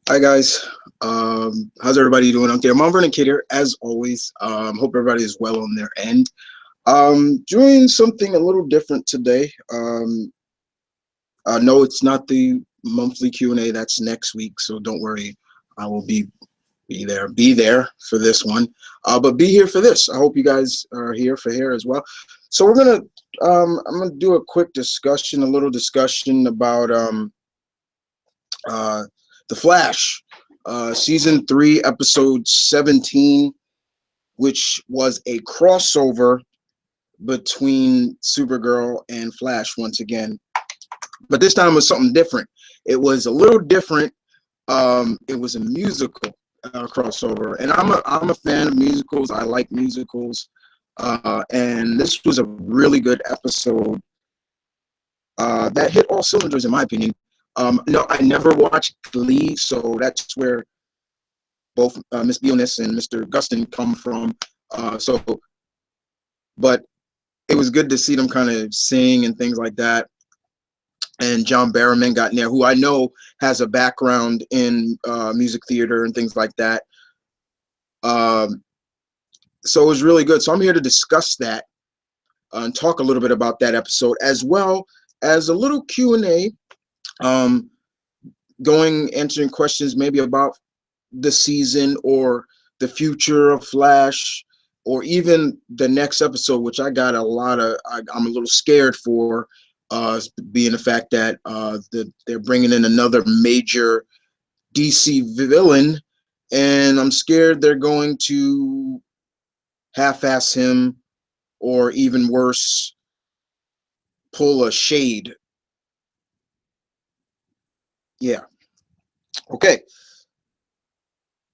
Hi guys, how's everybody doing out there? Mom Vernon Kid here, as always. Hope everybody is well on their end. Doing something a little different today. No, it's not the monthly Q&A. That's next week, so don't worry. I will be there for this one. But be here for this. I hope you guys are here as well. So I'm gonna do a quick discussion, a little discussion about uh, The Flash, season 3, episode 17, which was a crossover between Supergirl and Flash once again. But this time was something different. It was a little different. It was a musical crossover, and I'm a fan of musicals. I like musicals, and this was a really good episode that hit all cylinders, in my opinion. No, I never watched Glee, so that's where both Miss Bealness and Mr. Gustin come from. So, but it was good to see them kind of sing and things like that. And John Barrowman got in there, who I know has a background in music theater and things like that. Um, so it was really good. So I'm here to discuss that and talk a little bit about that episode, as well as a little Q&A, um, answering questions maybe about the season or the future of Flash, or even the next episode, which I got I'm a little scared for, being the fact that they're bringing in another major DC villain, and I'm scared they're going to half-ass him, or even worse, pull a shade. Yeah. Okay.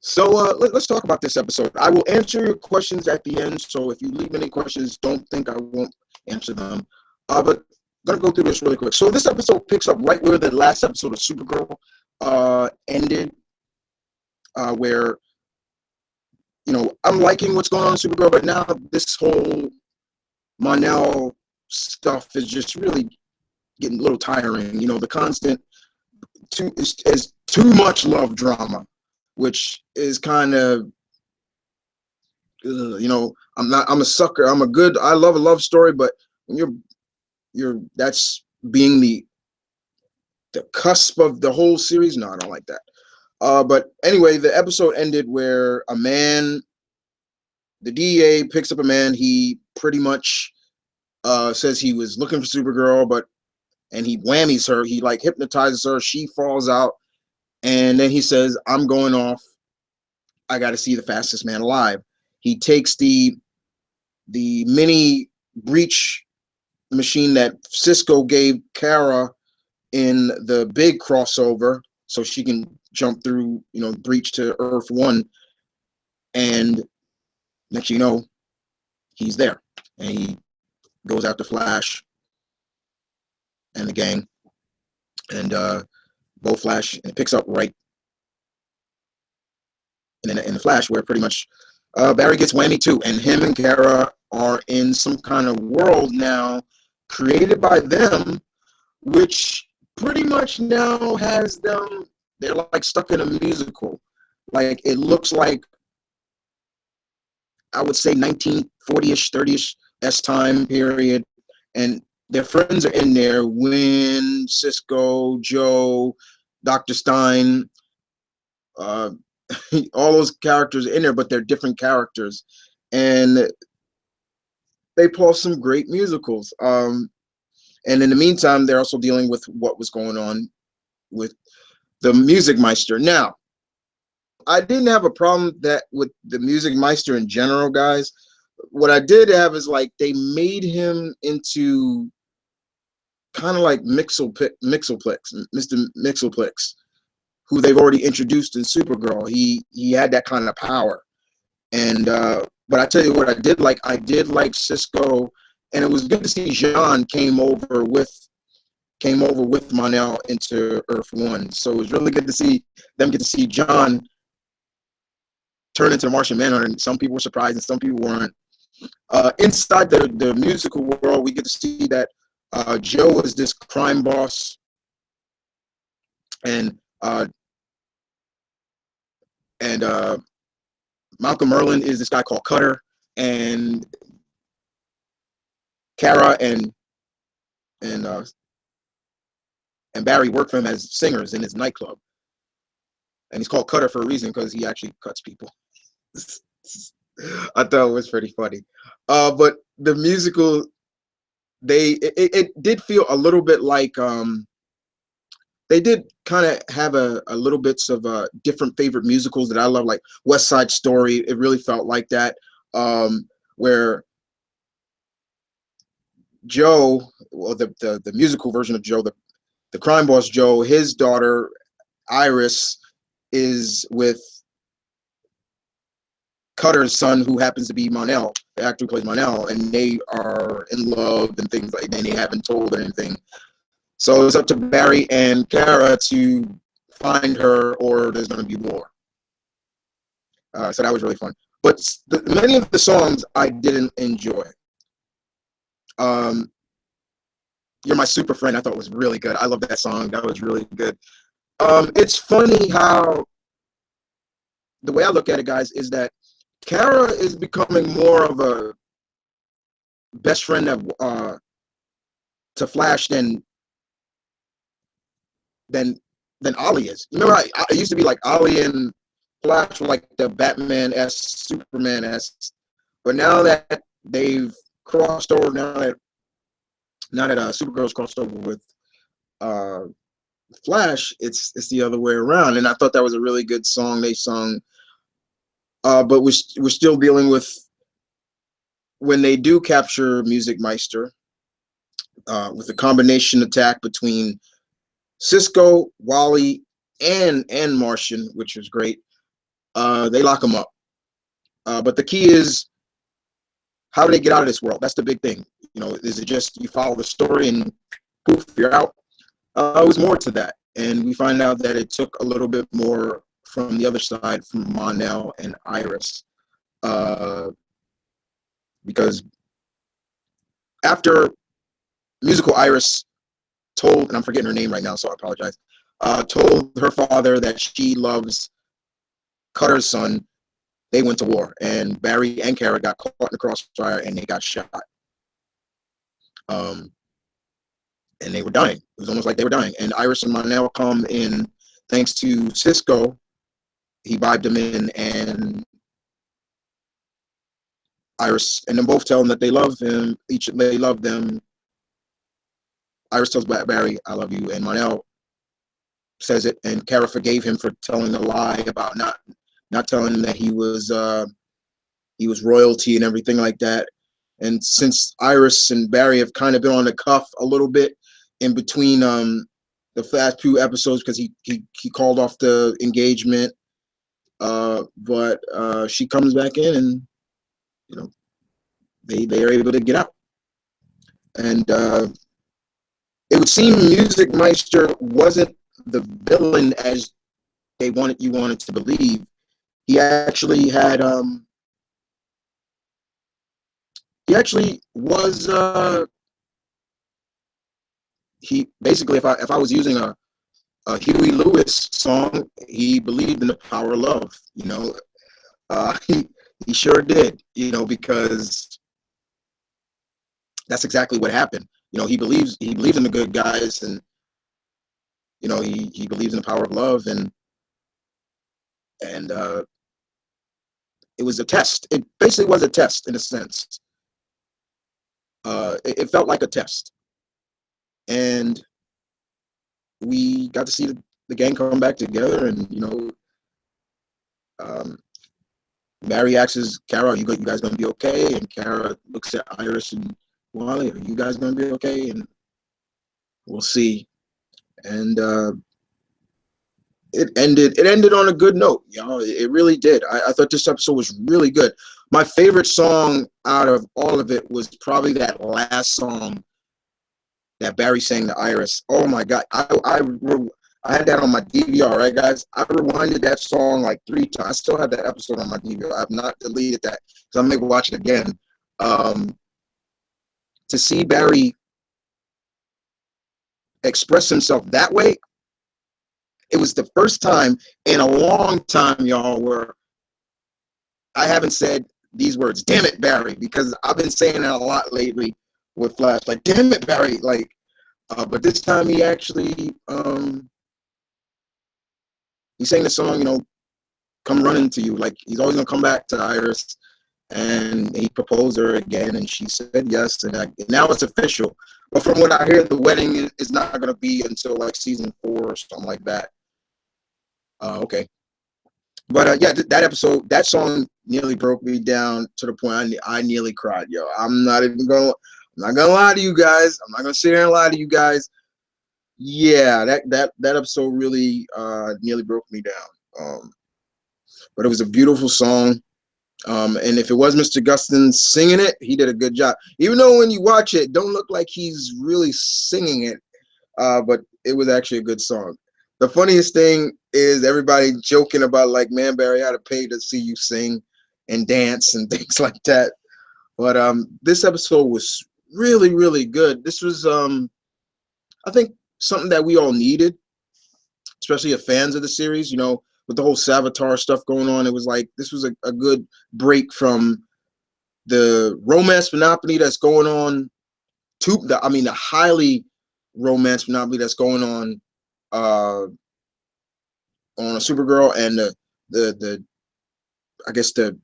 So let's talk about this episode. I will answer your questions at the end. So if you leave any questions, don't think I won't answer them. But I'm gonna go through this really quick. So this episode picks up right where the last episode of Supergirl ended, where I'm liking what's going on in Supergirl, but now this whole Monel stuff is just really getting a little tiring. The constant is too much love drama, which is kind of I'm a sucker. I love a love story, but when that's being the cusp of the whole series. No, I don't like that. But anyway, the episode ended where the DEA picks up a man. He pretty much says he was looking for Supergirl, and he whammies her. He like hypnotizes her. She falls out, and then he says, "I'm going off. I got to see the fastest man alive." He takes the mini breach machine that Cisco gave Kara in the big crossover, so she can jump through, breach to Earth 1, and next you know, he's there, and he goes after Flash and the gang, and both Flash, and it picks up right in the Flash, where pretty much Barry gets whammy too, and him and Kara are in some kind of world now created by them, which pretty much now has them. They're like stuck in a musical. Like it looks like, I would say, 1940ish, 30ish S time period, and their friends are in there. Wynn, Cisco, Joe, Dr. Stein, uh, all those characters are in there, but they're different characters, and they pull off some great musicals. And in the meantime, they're also dealing with what was going on with the Music Meister. Now, I didn't have a problem with the Music Meister in general, guys. What I did have is, like, they made him into kind of like Mr. Mixelplex, who they've already introduced in Supergirl. He had that kind of power, and but I tell you what, I did like Cisco, and it was good to see Jean came over with Mon-El into Earth 1. So it was really good to see them get to see John turn into the Martian Manhunter, and some people were surprised and some people weren't. Inside the musical world, we get to see that Joe is this crime boss, and and Malcolm Merlin is this guy called Cutter, and Kara and uh, and Barry work for him as singers in his nightclub, and he's called Cutter for a reason because he actually cuts people. I thought it was pretty funny, but the musical it did feel a little bit like they did kind of have a little bits of different favorite musicals that I love, like West Side Story. It really felt like that, where Joe, well, the musical version of Joe, the crime boss Joe, his daughter Iris is with Cutter's son, who happens to be Monel, the actor who plays Monel, and they are in love and things like that. And they haven't told anything. So it's up to Barry and Kara to find her, or there's going to be war. So that was really fun. But many of the songs I didn't enjoy. Um, You're My Super Friend, I thought was really good. I love that song. That was really good. It's funny how the way I look at it, guys, is that Kara is becoming more of a best friend to Flash than Ollie is. Remember, I used to be like Ollie and Flash were like the Batman-esque, Superman-esque, but now that they've crossed over, now that Supergirl's crossed over with uh, Flash, it's the other way around. And I thought that was a really good song they sung. But we're still dealing with, when they do capture Music Meister, with a combination attack between Cisco, Wally, and Martian, which was great. They lock him up. But the key is, how do they get out of this world? That's the big thing. You know, is it just you follow the story and poof, you're out? It was more to that, and we find out that it took a little bit more from the other side, from Monel and Iris, because after musical Iris told, and I'm forgetting her name right now, so I apologize, told her father that she loves Cutter's son, they went to war, and Barry and Kara got caught in the crossfire, and they got shot. And they were dying. It was almost like they were dying. And Iris and Monel come in thanks to Cisco. He vibed them in, and Iris and them both tell him that they love him. They love them. Iris tells Barry, "I love you," and Monel says it. And Kara forgave him for telling a lie about not telling him that he was royalty and everything like that. And since Iris and Barry have kind of been on the cuff a little bit in between the last few episodes, because he called off the engagement, but she comes back in, and you know they are able to get out. And it would seem Music Meister wasn't the villain as you wanted to believe. He actually had he actually was he basically, if I was using a Huey Lewis song, he believed in the power of love. You know, he sure did. You know, because that's exactly what happened. You know, he believes in the good guys, and you know he believes in the power of love, and it was a test. It basically was a test in a sense. It felt like a test, and we got to see the gang come back together, and you know. Barry asks Kara, you guys gonna be okay? And Kara looks at Iris and Wally, are you guys gonna be okay? And we'll see. And it ended on a good note, y'all. It really did. I thought this episode was really good. My favorite song out of all of it was probably that last song that Barry sang to Iris. Oh my God. I had that on my DVR, right, guys? I rewinded that song like 3 times. I still have that episode on my DVR. I have not deleted that, because I'm going to watch it again. To see Barry express himself that way, It was the first time in a long time, y'all, where I haven't said these words, damn it, Barry, because I've been saying that a lot lately with Flash, like, damn it, Barry, like, but this time he actually, he sang the song, you know, come running to you, like, he's always gonna come back to Iris, and he proposed her again, and she said yes, and now it's official. But from what I hear, the wedding is not gonna be until like season 4 or something like that. Okay. But yeah, that episode, that song nearly broke me down to the point I nearly cried, yo. I'm not gonna lie to you guys. I'm not gonna sit here and lie to you guys. Yeah, that episode really nearly broke me down. But it was a beautiful song. And if it was Mr. Gustin singing it, he did a good job. Even though when you watch it, don't look like he's really singing it, but it was actually a good song. The funniest thing is everybody joking about, like, man, Barry, I had to pay to see you sing and dance and things like that. But this episode was really, really good. This was, I think, something that we all needed, especially as fans of the series. You know, with the whole Savitar stuff going on, it was like this was a good break from the romance monopoly that's going on to the highly romance monopoly that's going on a Supergirl, and the I guess the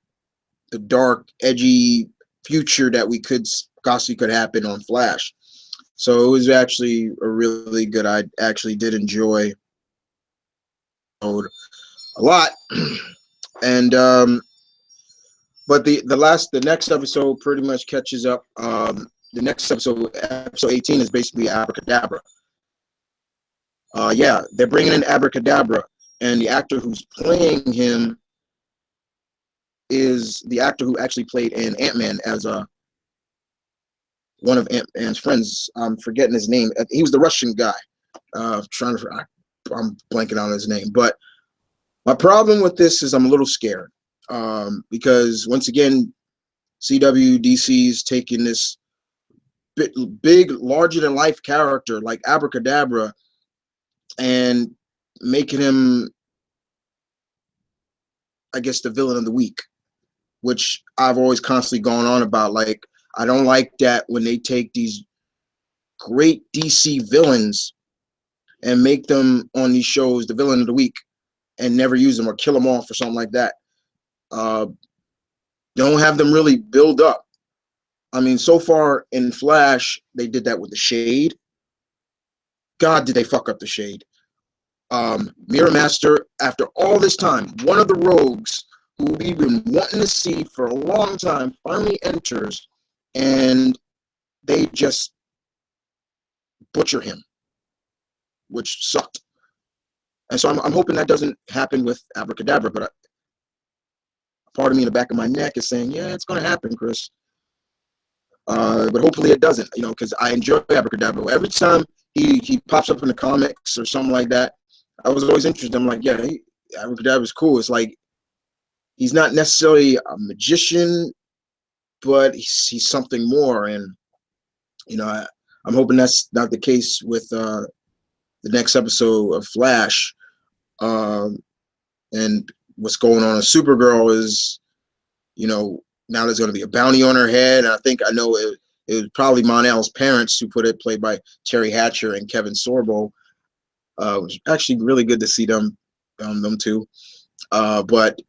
dark, edgy future that we could possibly could happen on Flash. So it was actually a really good. I actually did enjoy a lot, and but the next episode pretty much catches up. The next episode 18, is basically Abracadabra. Yeah, they're bringing in Abracadabra, and the actor who's playing him is the actor who actually played in Ant-Man as one of Ant-Man's friends. I'm forgetting his name. He was the Russian guy. I'm blanking on his name. But my problem with this is I'm a little scared because, once again, CWDC's taking this big, larger-than-life character like Abracadabra and making him, I guess, the villain of the week, which I've always constantly gone on about. Like, I don't like that when they take these great DC villains and make them on these shows the villain of the week and never use them or kill them off or something like that. Don't have them really build up. I mean, so far in Flash, they did that with the Shade. God, did they fuck up the Shade. Mirror Master, after all this time, one of the rogues who we've been wanting to see for a long time finally enters, and they just butcher him, which sucked. And so I'm hoping that doesn't happen with Abracadabra, but part of me in the back of my neck is saying, yeah, it's going to happen, Chris. But hopefully it doesn't, you know, because I enjoy Abracadabra. Every time he pops up in the comics or something like that, I was always interested. I'm like, yeah, Abracadabra's cool. It's like he's not necessarily a magician, but he's something more. And, you know, I'm hoping that's not the case with the next episode of Flash. And what's going on in Supergirl is, you know, now there's going to be a bounty on her head. And I know it was probably Mon-El's parents who put it, played by Terry Hatcher and Kevin Sorbo. It was actually really good to see them two. But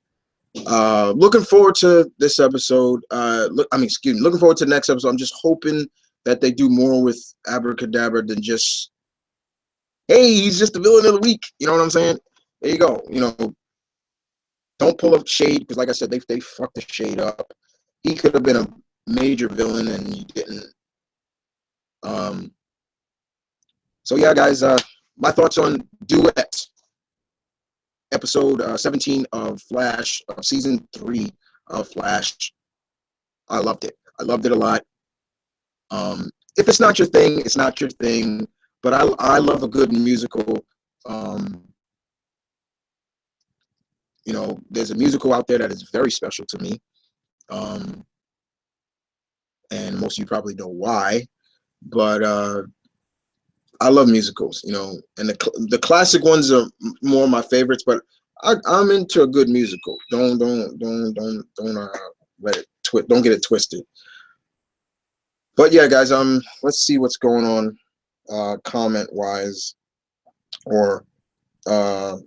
looking forward to this episode. Looking forward to the next episode. I'm just hoping that they do more with Abracadabra than just, hey, he's just the villain of the week. You know what I'm saying? There you go. You know, don't pull up Shade, because, like I said, they fucked the Shade up. He could have been a major villain, and he didn't. So yeah, guys, my thoughts on Duet, episode 17 of Flash, season 3 of Flash. I loved it. I loved it a lot. If it's not your thing, it's not your thing. But I love a good musical. You know, there's a musical out there that is very special to me. And most of you probably know why. But I love musicals, and the classic ones are more my favorites. But I'm into a good musical. Don't let it don't get it twisted. But yeah, guys, let's see what's going on, comment wise, or uh,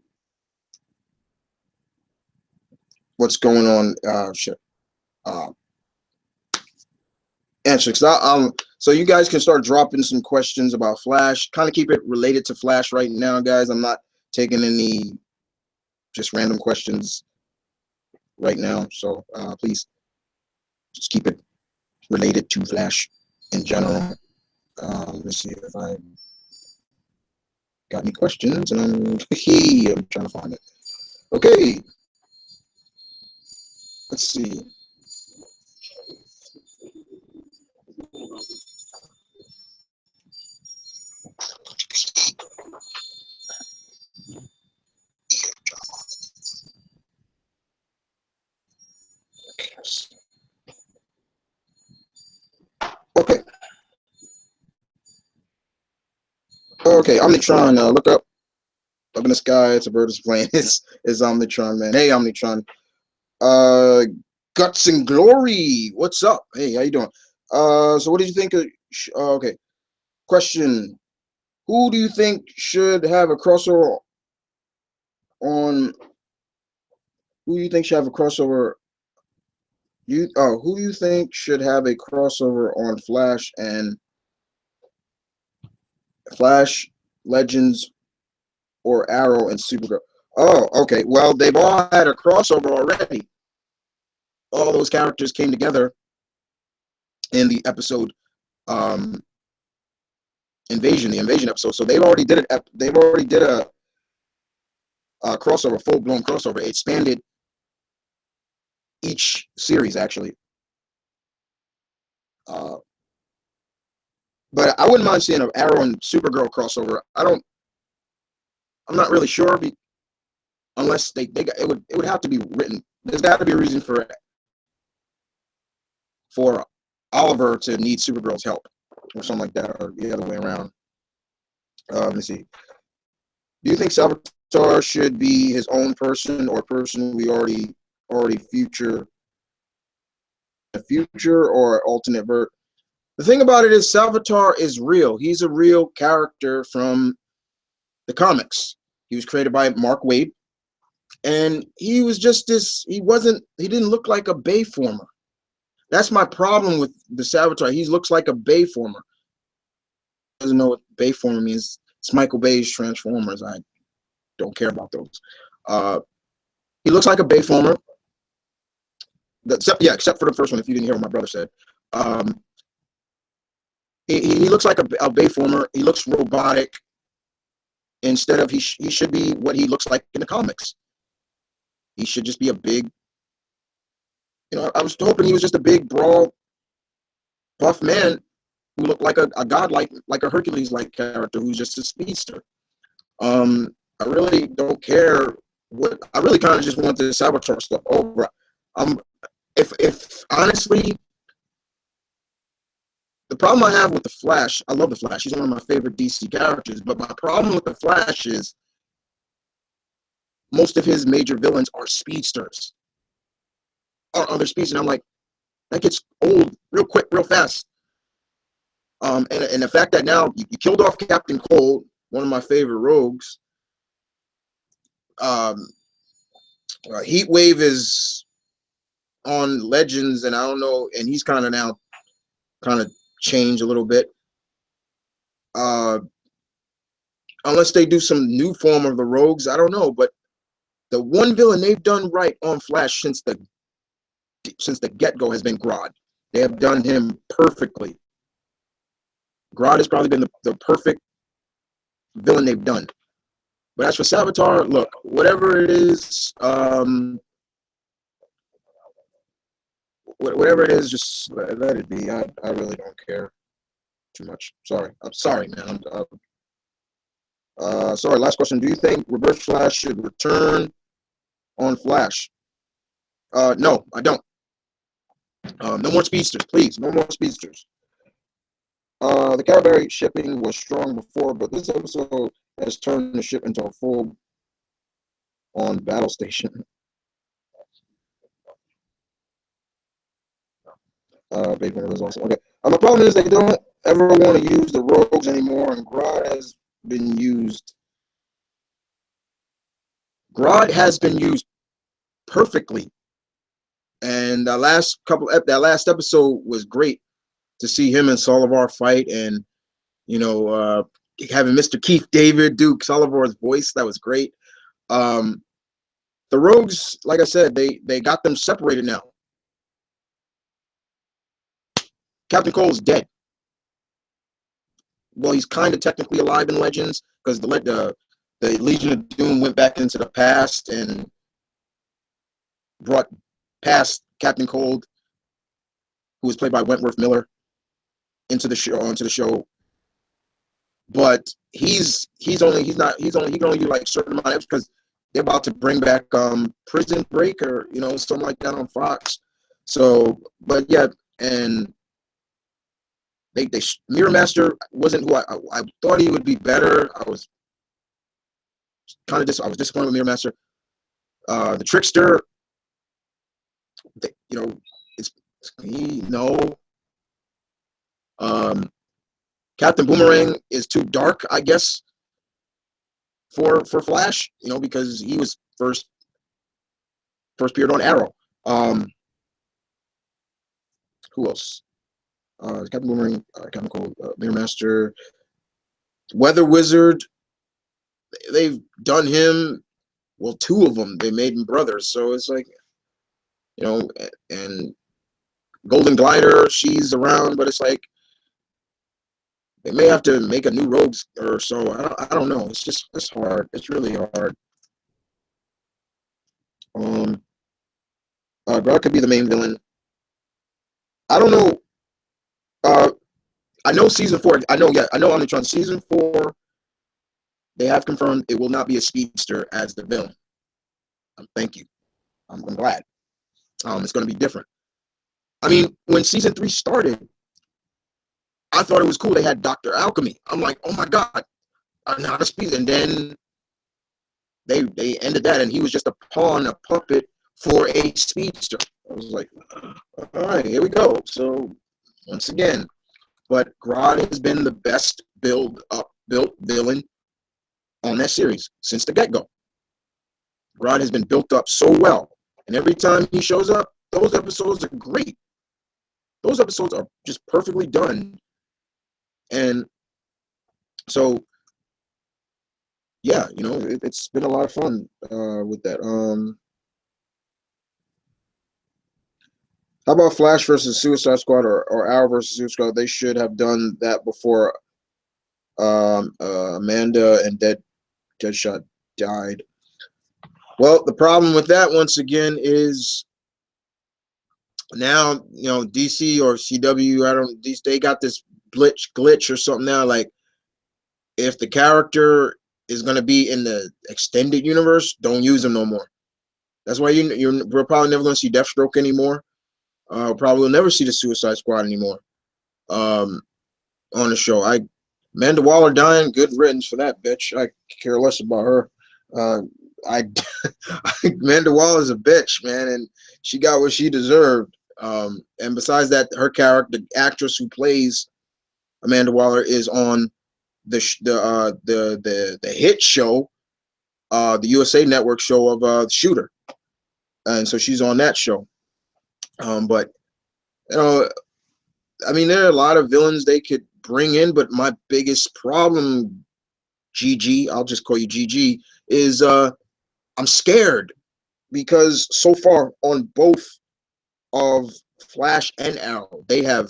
what's going on, shit, uh, answer. So you guys can start dropping some questions about Flash. Kind of keep it related to Flash right now, guys. I'm not taking any just random questions right now. So please just keep it related to Flash in general. Let me see if I got any questions, and I'm trying to find it. Okay, let's see. Okay, okay. Omnitron, look up in the sky. It's a bird is playing. It's Omnitron, man. Hey, Omnitron. Guts and Glory. What's up? Hey, how you doing? So what did you think of? Okay, question. Who do you think should have a crossover on? Who do you think should have a crossover? Who do you think should have a crossover on Flash Legends or Arrow and Supergirl? Oh, okay. Well, they've all had a crossover already. All those characters came together in the episode the invasion episode. So they've already did it. They've already did a crossover, full blown crossover. It expanded each series actually. Uh, but I wouldn't mind seeing an Arrow and Supergirl crossover. I'm not really sure, unless it would have to be written. There's got to be a reason for Oliver to need Supergirl's help, or something like that, or the other way around. Let me see. Do you think Salvatore should be his own person, or person we already future or alternate verse? The thing about it is Salvatore is real. He's a real character from the comics. He was created by Mark Waid, and he was just this. He didn't look like a Bayformer. That's my problem with the Salvatore. He looks like a Bayformer. Doesn't know what Bayformer means. It's Michael Bay's Transformers. I don't care about those. He looks like a Bayformer. Except for the first one. If you didn't hear what my brother said, he looks like a Bayformer. He looks robotic. Instead of he should be what he looks like in the comics. He should just be a big. I was hoping he was just a big, broad, buff man who looked like a god, like a Hercules-like character who's just a speedster. I really don't care what. I really kind of just want the Salvatore stuff over. If honestly, the problem I have with the Flash, I love the Flash. He's one of my favorite DC characters. But my problem with the Flash is most of his major villains are speedsters, or other speedsters. And I'm like, that gets old real quick, real fast. And the fact that now you killed off Captain Cold, one of my favorite rogues. Heat Wave is on Legends, and I don't know, and he's kind of changed a little bit. Unless they do some new form of the rogues, I don't know. But the one villain they've done right on Flash since the get-go has been Grodd. They have done him perfectly. Grodd has probably been the perfect villain they've done. But as for Salvatore, look, whatever it is, whatever it is, just let it be. I really don't care too much. Sorry. I'm sorry, man. Sorry, last question. Do you think Reverse Flash should return on Flash? No, I don't. No more speedsters, please. No more speedsters. The Calaberry shipping was strong before, but this episode has turned the ship into a full-on battle station. Bateman is awesome. Okay. My problem is they don't ever want to use the rogues anymore, and Grodd has been used. Grodd has been used perfectly, and that last episode was great to see him and Solivar fight, and having Mr. Keith David do Solivar's voice, that was great. The rogues, like I said, they got them separated now. Captain Cole's dead. Well, he's kind of technically alive in Legends because the Legion of Doom went back into the past and brought past Captain Cold, who was played by Wentworth Miller, into the show. But he can only do like certain amount of, because they're about to bring back Prison Break or something like that on Fox. So, but yeah, and they Mirror Master wasn't who I thought he would be better. I was disappointed with Mirror Master. The Trickster, it's no. Captain Boomerang is too dark, I guess, for Flash. Because he was first appeared on Arrow. Who else? Captain Boomerang, Captain Cold, Mirror Master, Weather Wizard. They've done him. Well, two of them. They made him brothers. So it's like, and Golden Glider, she's around, but it's like they may have to make a new Rogues or so. I don't know. It's hard. It's really hard. Grodd could be the main villain. I don't know. I know season 4. I know Omnitron season 4. They have confirmed it will not be a speedster as the villain. Thank you. I'm glad. It's going to be different. I mean, when season 3 started, I thought it was cool. They had Dr. Alchemy. I'm like, oh my god, not a speed. And then they ended that, and he was just a pawn, a puppet for a speedster. I was like, all right, here we go. So once again, but Grodd has been the best built villain on that series since the get-go. Grodd has been built up so well, and every time he shows up, those episodes are great. Those episodes are just perfectly done. And so, yeah, it's been a lot of fun with that. How about Flash versus Suicide Squad or Arrow versus Suicide Squad? They should have done that before Amanda and Deadshot died. Well, the problem with that, once again, is now, DC or CW, they got this glitch or something now. Like, if the character is going to be in the extended universe, don't use them no more. That's why we're probably never going to see Deathstroke anymore. Probably will never see the Suicide Squad anymore on the show. Amanda Waller dying, good riddance for that bitch. I care less about her. Amanda Waller's a bitch, man, and she got what she deserved. And besides that, her character, the actress who plays Amanda Waller, is on the hit show, the USA Network show of Shooter, and so she's on that show. But I mean, there are a lot of villains they could bring in, but my biggest problem, GG, I'll just call you GG, is I'm scared because so far on both of Flash and Arrow, they have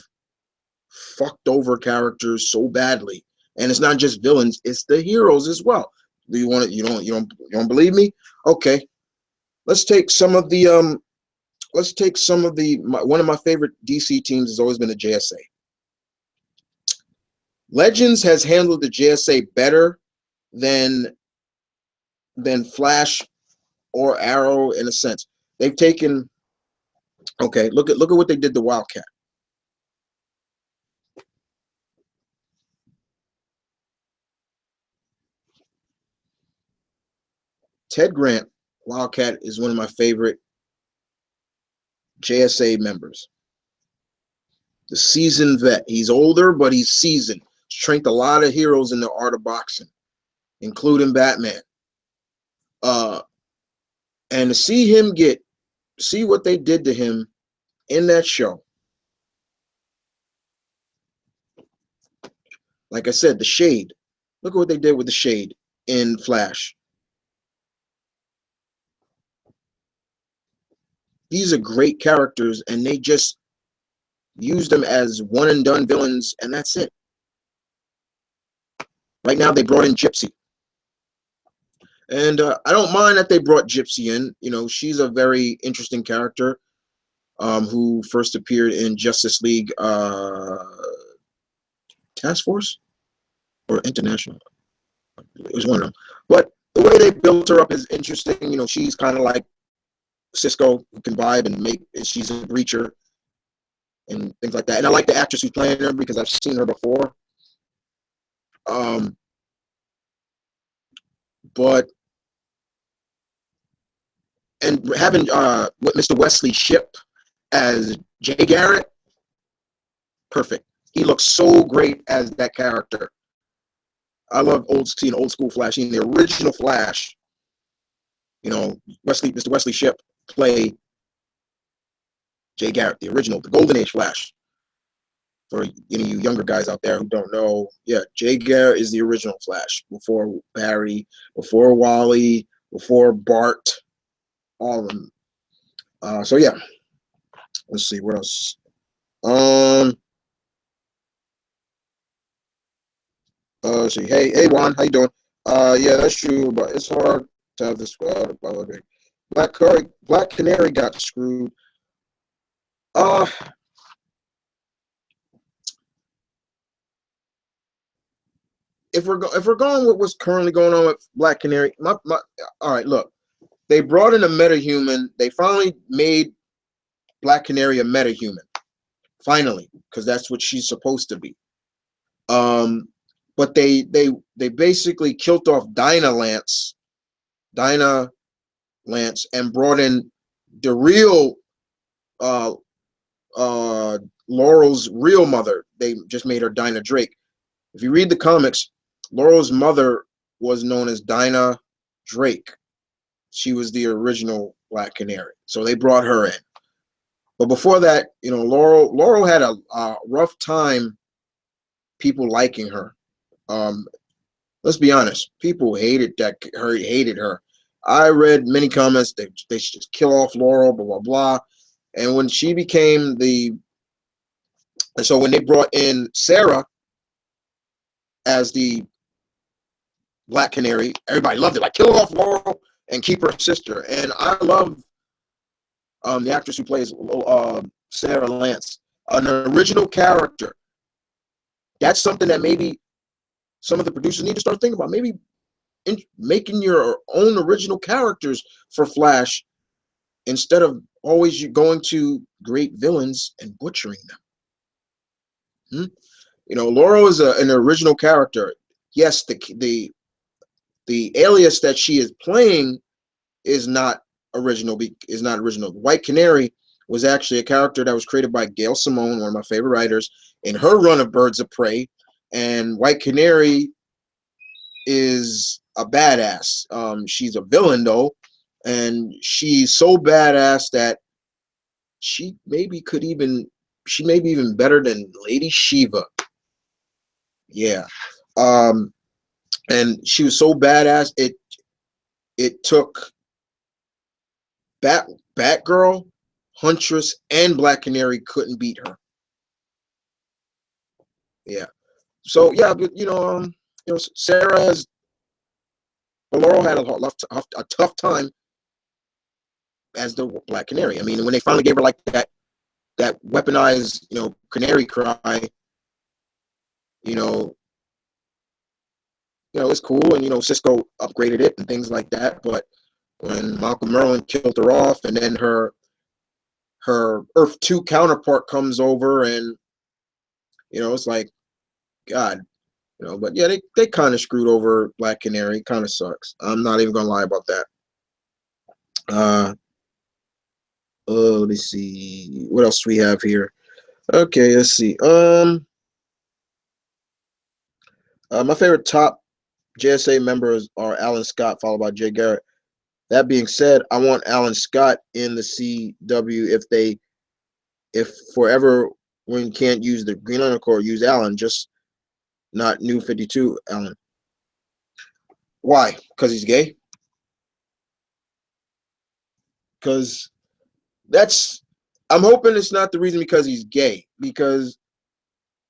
fucked over characters so badly, and it's not just villains; it's the heroes as well. Do you want it? You don't believe me? Okay, let's take some of the one of my favorite DC teams has always been the JSA. Legends has handled the JSA better than Flash or Arrow in a sense. They've taken, okay, look at what they did to Wildcat. Ted Grant, Wildcat, is one of my favorite JSA members. The seasoned vet. He's older, but he's seasoned. He's trained a lot of heroes in the art of boxing, including Batman. Uh, and to see what they did to him in that show. Like I said, the Shade. Look at what they did with the Shade in Flash. These are great characters, and they just use them as one and done villains, and that's it. Right now, they brought in Gypsy. And I don't mind that they brought Gypsy in. You know, she's a very interesting character who first appeared in Justice League Task Force or International. It was one of them. But the way they built her up is interesting. You know, she's kind of like Cisco, who can vibe and make. She's a breacher and things like that. And I like the actress who's playing her because I've seen her before. But and having Mr. Wesley Shipp as Jay Garrett, perfect. He looks so great as that character. I love seeing old school Flash, seeing the original Flash. You know, Mr. Wesley Shipp play Jay Garrett, the original, the Golden Age Flash. For any of you younger guys out there who don't know, yeah, Jay Garrett is the original Flash before Barry, before Wally, before Bart, all of them. So yeah, let's see what else. Let's see. Hey, Juan, how you doing? Yeah, that's true, but it's hard to have this. Black Canary got screwed. Uh, if we're going with what's currently going on with Black Canary, all right, look, they brought in a metahuman. They finally made Black Canary a metahuman, finally, because that's what she's supposed to be. But they basically killed off Dinah Lance, and brought in the real Laurel's real mother. They just made her Dinah Drake. If you read the comics, Laurel's mother was known as Dinah Drake. She was the original Black Canary. So they brought her in. But before that, you know, Laurel had a rough time people liking her. Let's be honest, people hated her. I read many comments that they should just kill off Laurel, blah blah blah. And when she became so when they brought in Sarah as the Black Canary, everybody loved it. Like, kill off Laurel and keep her sister. And I love the actress who plays Sarah Lance, an original character. That's something that maybe some of the producers need to start thinking about. Maybe making your own original characters for Flash instead of always going to great villains and butchering them. You know, Laurel is an original character. Yes, the alias that she is playing is not original. White Canary was actually a character that was created by Gail Simone, one of my favorite writers, in her run of Birds of Prey. And White Canary is a badass. She's a villain though, and she's so badass that she may be even better than Lady Shiva. Yeah. And she was so badass it took Batgirl, Huntress, and Black Canary couldn't beat her. Yeah. So yeah, but Sarah has Laurel had a tough time as the Black Canary. I mean, when they finally gave her like that weaponized, canary cry, you know, it's cool, and Cisco upgraded it and things like that. But when Malcolm Merlin killed her off, and then her Earth 2 counterpart comes over, and it's like, God, but yeah, they kind of screwed over Black Canary. Kind of sucks. I'm not even gonna lie about that. Uh, oh, let's see. What else do we have here? Okay, let's see. My favorite top JSA members are Alan Scott, followed by Jay Garrett. That being said, I want Alan Scott in the CW if forever when can't use the Green Lantern Corps, use Alan, just not New 52 Alan. Why? Because he's gay? Because that's, I'm hoping it's not the reason because he's gay, because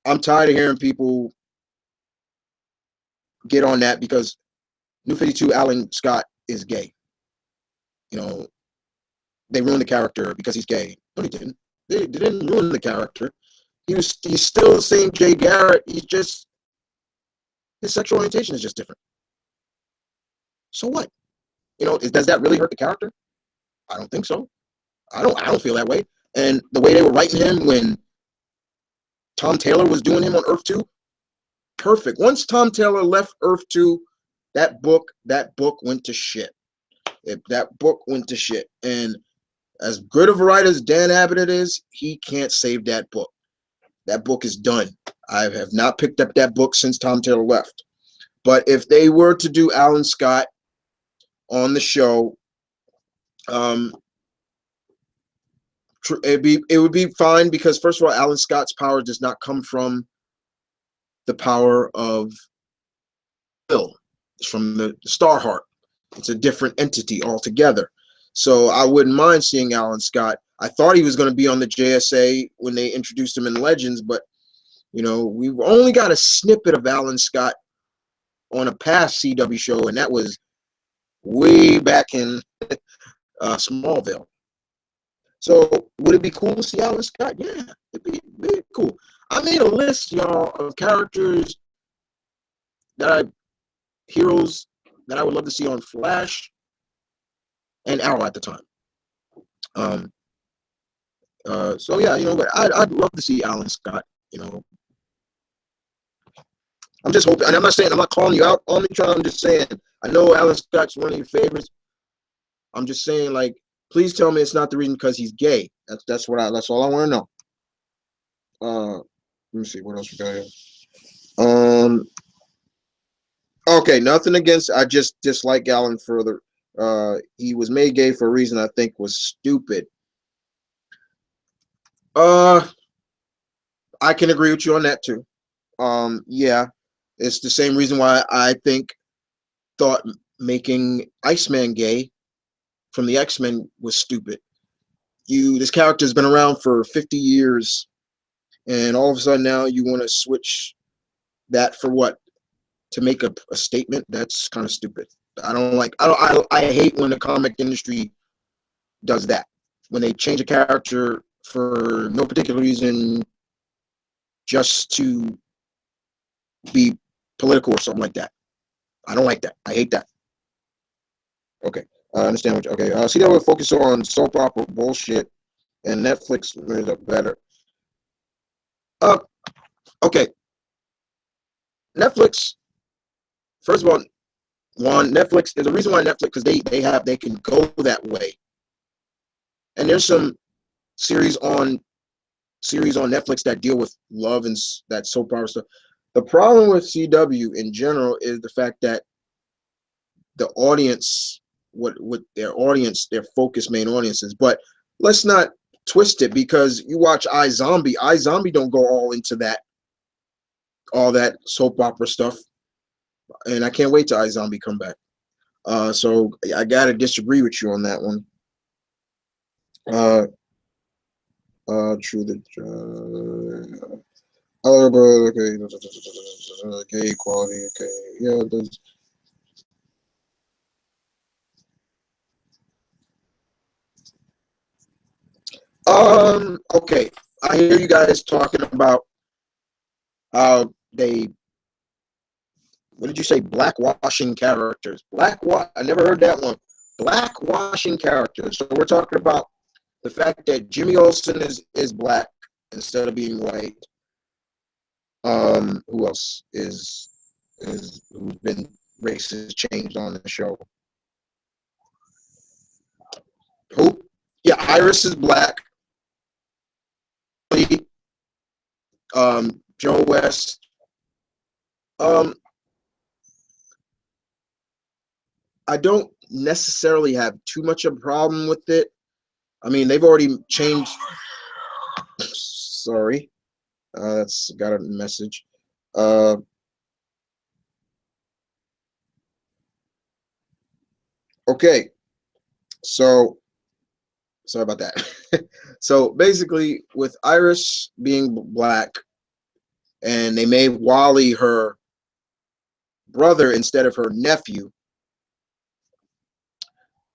I'm tired of hearing people get on that because New 52 Alan Scott is gay. You know, they ruined the character because he's gay. No, they didn't. They didn't ruin the character. He's still the same Jay Garrett. He's just, his sexual orientation is just different. So what? You know, does that really hurt the character? I don't think so. I don't feel that way. And the way they were writing him when Tom Taylor was doing him on Earth 2, perfect. Once Tom Taylor left Earth 2, that book went to shit. That book went to shit. And as good of a writer as Dan Abnett is, he can't save that book. That book is done. I have not picked up that book since Tom Taylor left. But if they were to do Alan Scott on the show, it would be fine because first of all, Alan Scott's power does not come from the power of Will. It's from the Star Heart. It's a different entity altogether. So I wouldn't mind seeing Alan Scott. I thought he was going to be on the JSA when they introduced him in Legends, but you know, we've only got a snippet of Alan Scott on a past CW show, and that was way back in Smallville. So would it be cool to see Alan Scott? Yeah, it'd be cool. I made a list, y'all, of characters that heroes that I would love to see on Flash and Arrow at the time. Um, so yeah, you know, but I'd love to see Alan Scott. You know, I'm just hoping, and I'm not calling you out on me, I'm just saying, I know Alan Scott's one of your favorites. I'm just saying, like, please tell me it's not the reason because he's gay. That's all I want to know. Let me see what else we got here. Okay, nothing against. I just dislike Alan further. He was made gay for a reason I think was stupid. Uh, I can agree with you on that too. Yeah, it's the same reason why I thought making Iceman gay from the X-Men was stupid. This character's been around for 50 years, and all of a sudden now you want to switch that for what? To make a statement? That's kind of stupid. I don't like. I hate when the comic industry does that. When they change a character for no particular reason, just to be political or something like that. I don't like that. I hate that. Okay, I understand what. Okay, see that we're focused on soap opera bullshit, and Netflix made it better. Uh, okay, Netflix. First of all, Netflix. There's a reason why Netflix, because they can go that way, and there's some series on Netflix that deal with love and that soap opera stuff. The problem with CW in general is the fact that the audience, what their focus main audience is. But let's not twist it, because you watch iZombie. iZombie don't go all that soap opera stuff, and I can't wait till iZombie come back. So I gotta disagree with you on that one. Uh, true that. Okay, gay equality. Okay, yeah. Okay. I hear you guys talking about how they, what did you say? Blackwashing characters. I never heard that one. Blackwashing characters. So we're talking about the fact that Jimmy Olsen is black instead of being white. Who else who's been racist changed on the show? Who? Yeah, Iris is black. Joe West. Um, I don't necessarily have too much of a problem with it. I mean, they've already changed. Sorry, that's got a message. Uh, okay, so sorry about that. So basically, with Iris being black, and they made Wally her brother instead of her nephew.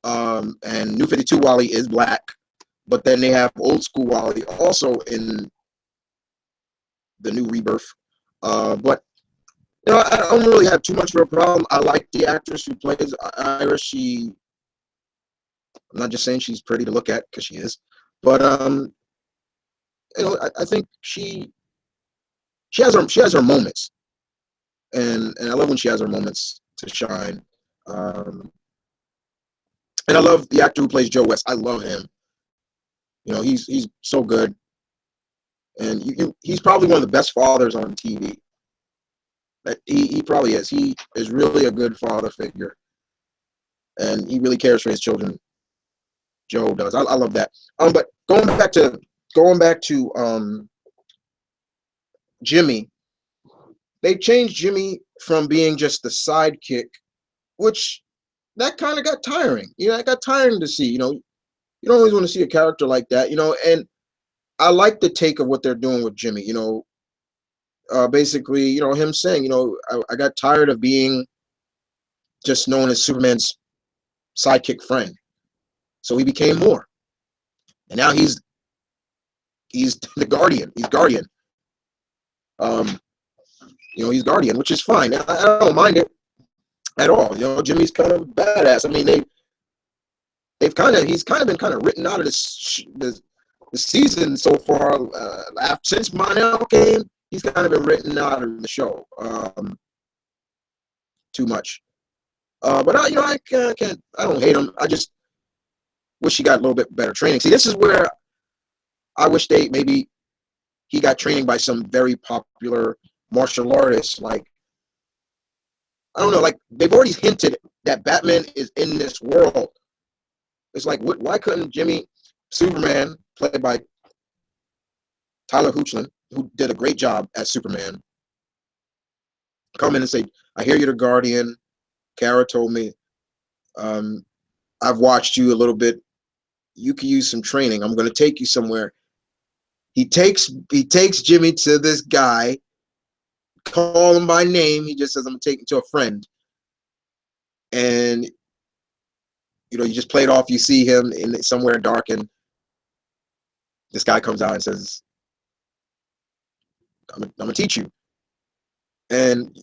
And New 52 Wally is black, but then they have old school Wally also in the new rebirth. But you know, I don't really have too much of a problem. I like the actress who plays Iris. I'm not just saying she's pretty to look at because she is, but you know, I think she has her moments, and I love when she has her moments to shine. Um, and I love the actor who plays Joe West. I love him. You know, he's so good, and he's probably one of the best fathers on TV. That he probably is. He is really a good father figure, and he really cares for his children. Joe does. I love that. But going back to Jimmy, they changed Jimmy from being just the sidekick, which that kind of got tiring. You know, it got tiring to see. You know, you don't always want to see a character like that. You know, and I like the take of what they're doing with Jimmy. You know, basically, you know, him saying, you know, I got tired of being just known as Superman's sidekick friend, so he became more, and now he's the Guardian. He's Guardian. Um, you know, he's Guardian, which is fine. I don't mind it at all. You know, Jimmy's kind of badass. I mean, they've kind of he's kind of been kind of written out of the season so far. Since Monel came, he's kind of been written out of the show too much. But you know, I can't. I don't hate him. I just wish he got a little bit better training. See, this is where I wish maybe he got training by some very popular martial artist. Like, I don't know, like they've already hinted that Batman is in this world. It's like, why couldn't Jimmy Superman, played by Tyler Hoechlin, who did a great job as Superman, come in and say, "I hear you're the Guardian. Kara told me. Um, I've watched you a little bit. You could use some training. I'm going to take you somewhere." He takes Jimmy to this guy, call him by name. He just says, "I'm gonna take him to a friend," and you know, you just play it off. You see him in somewhere dark, and this guy comes out and says, I'm gonna teach you." And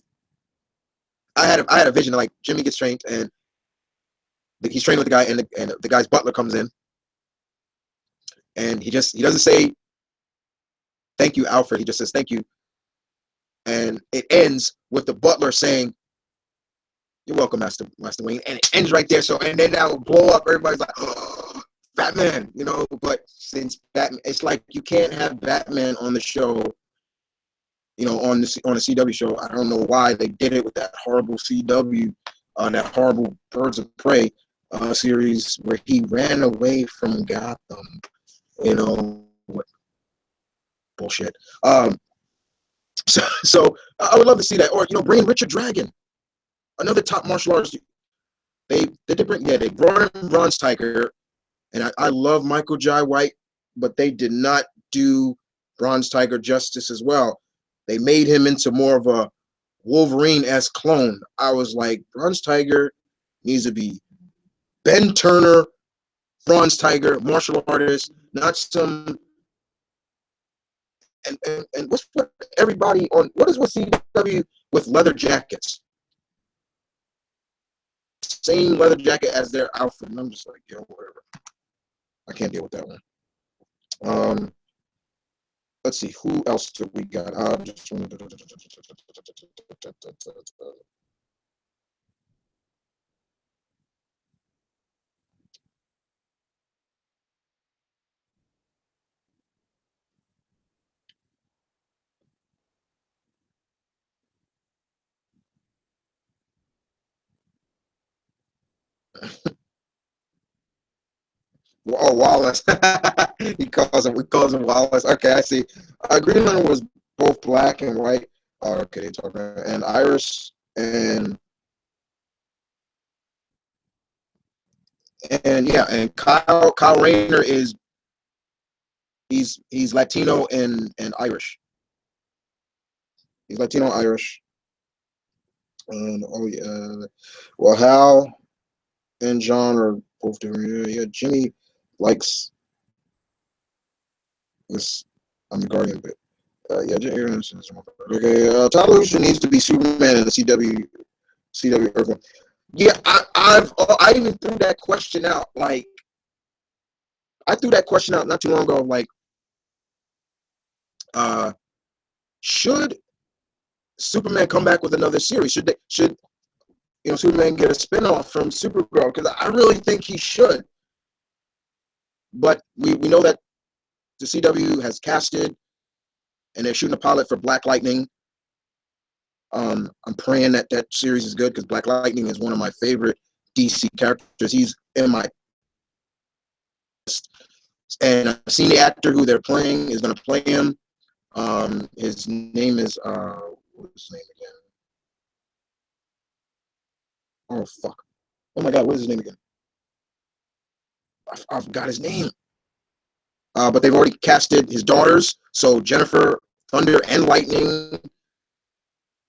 I had a vision of, like, Jimmy gets trained, and he's trained with the guy, and the guy's butler comes in, and he doesn't say thank you, Alfred. He just says thank you, and it ends with the butler saying, "You're welcome, Master Wayne," and it ends right there. So, and then that will blow up. Everybody's like, "Oh, Batman," you know. But since Batman, it's like you can't have Batman on the show, you know, on the CW show. I don't know why they did it with that horrible CW, that horrible Birds of Prey series where he ran away from Gotham. You know, what bullshit. So I would love to see that, or, you know, bring in Richard Dragon, another top martial artist. They brought in Bronze Tiger, and I love Michael Jai White, but they did not do Bronze Tiger justice as well. They made him into more of a Wolverine-esque clone. I was like, Bronze Tiger needs to be Ben Turner, Bronze Tiger, martial artist, not some. And what's what everybody on what is with CW with leather jackets? Same leather jacket as their outfit. And I'm just like, yo, whatever. I can't deal with that one. Um, let's see, who else do we got? Just Oh, Wallace. We calls him Wallace. Okay, I see. Green Lantern was both black and white. Oh, okay, they talking and Irish and yeah, and Kyle Rayner is he's Latino and Irish. He's Latino Irish. And oh yeah, well Hal and John are both different. Yeah, Jimmy likes this. I'm the Guardian bit. Yeah, okay. Tyler Houston needs to be Superman in the CW Earth. Yeah, I even threw that question out. Like I threw that question out not too long ago. Like, uh, should Superman come back with another series? Should Superman get a spinoff from Supergirl? Because I really think he should. But we know that the CW has casted and they're shooting a pilot for Black Lightning. I'm praying that that series is good because Black Lightning is one of my favorite DC characters. He's in my and I've seen the actor who they're playing is going to play him. His name is what's his name again? Oh fuck! Oh my god, what is his name again? I forgot his name. But they've already casted his daughters, so Jennifer, Thunder, and Lightning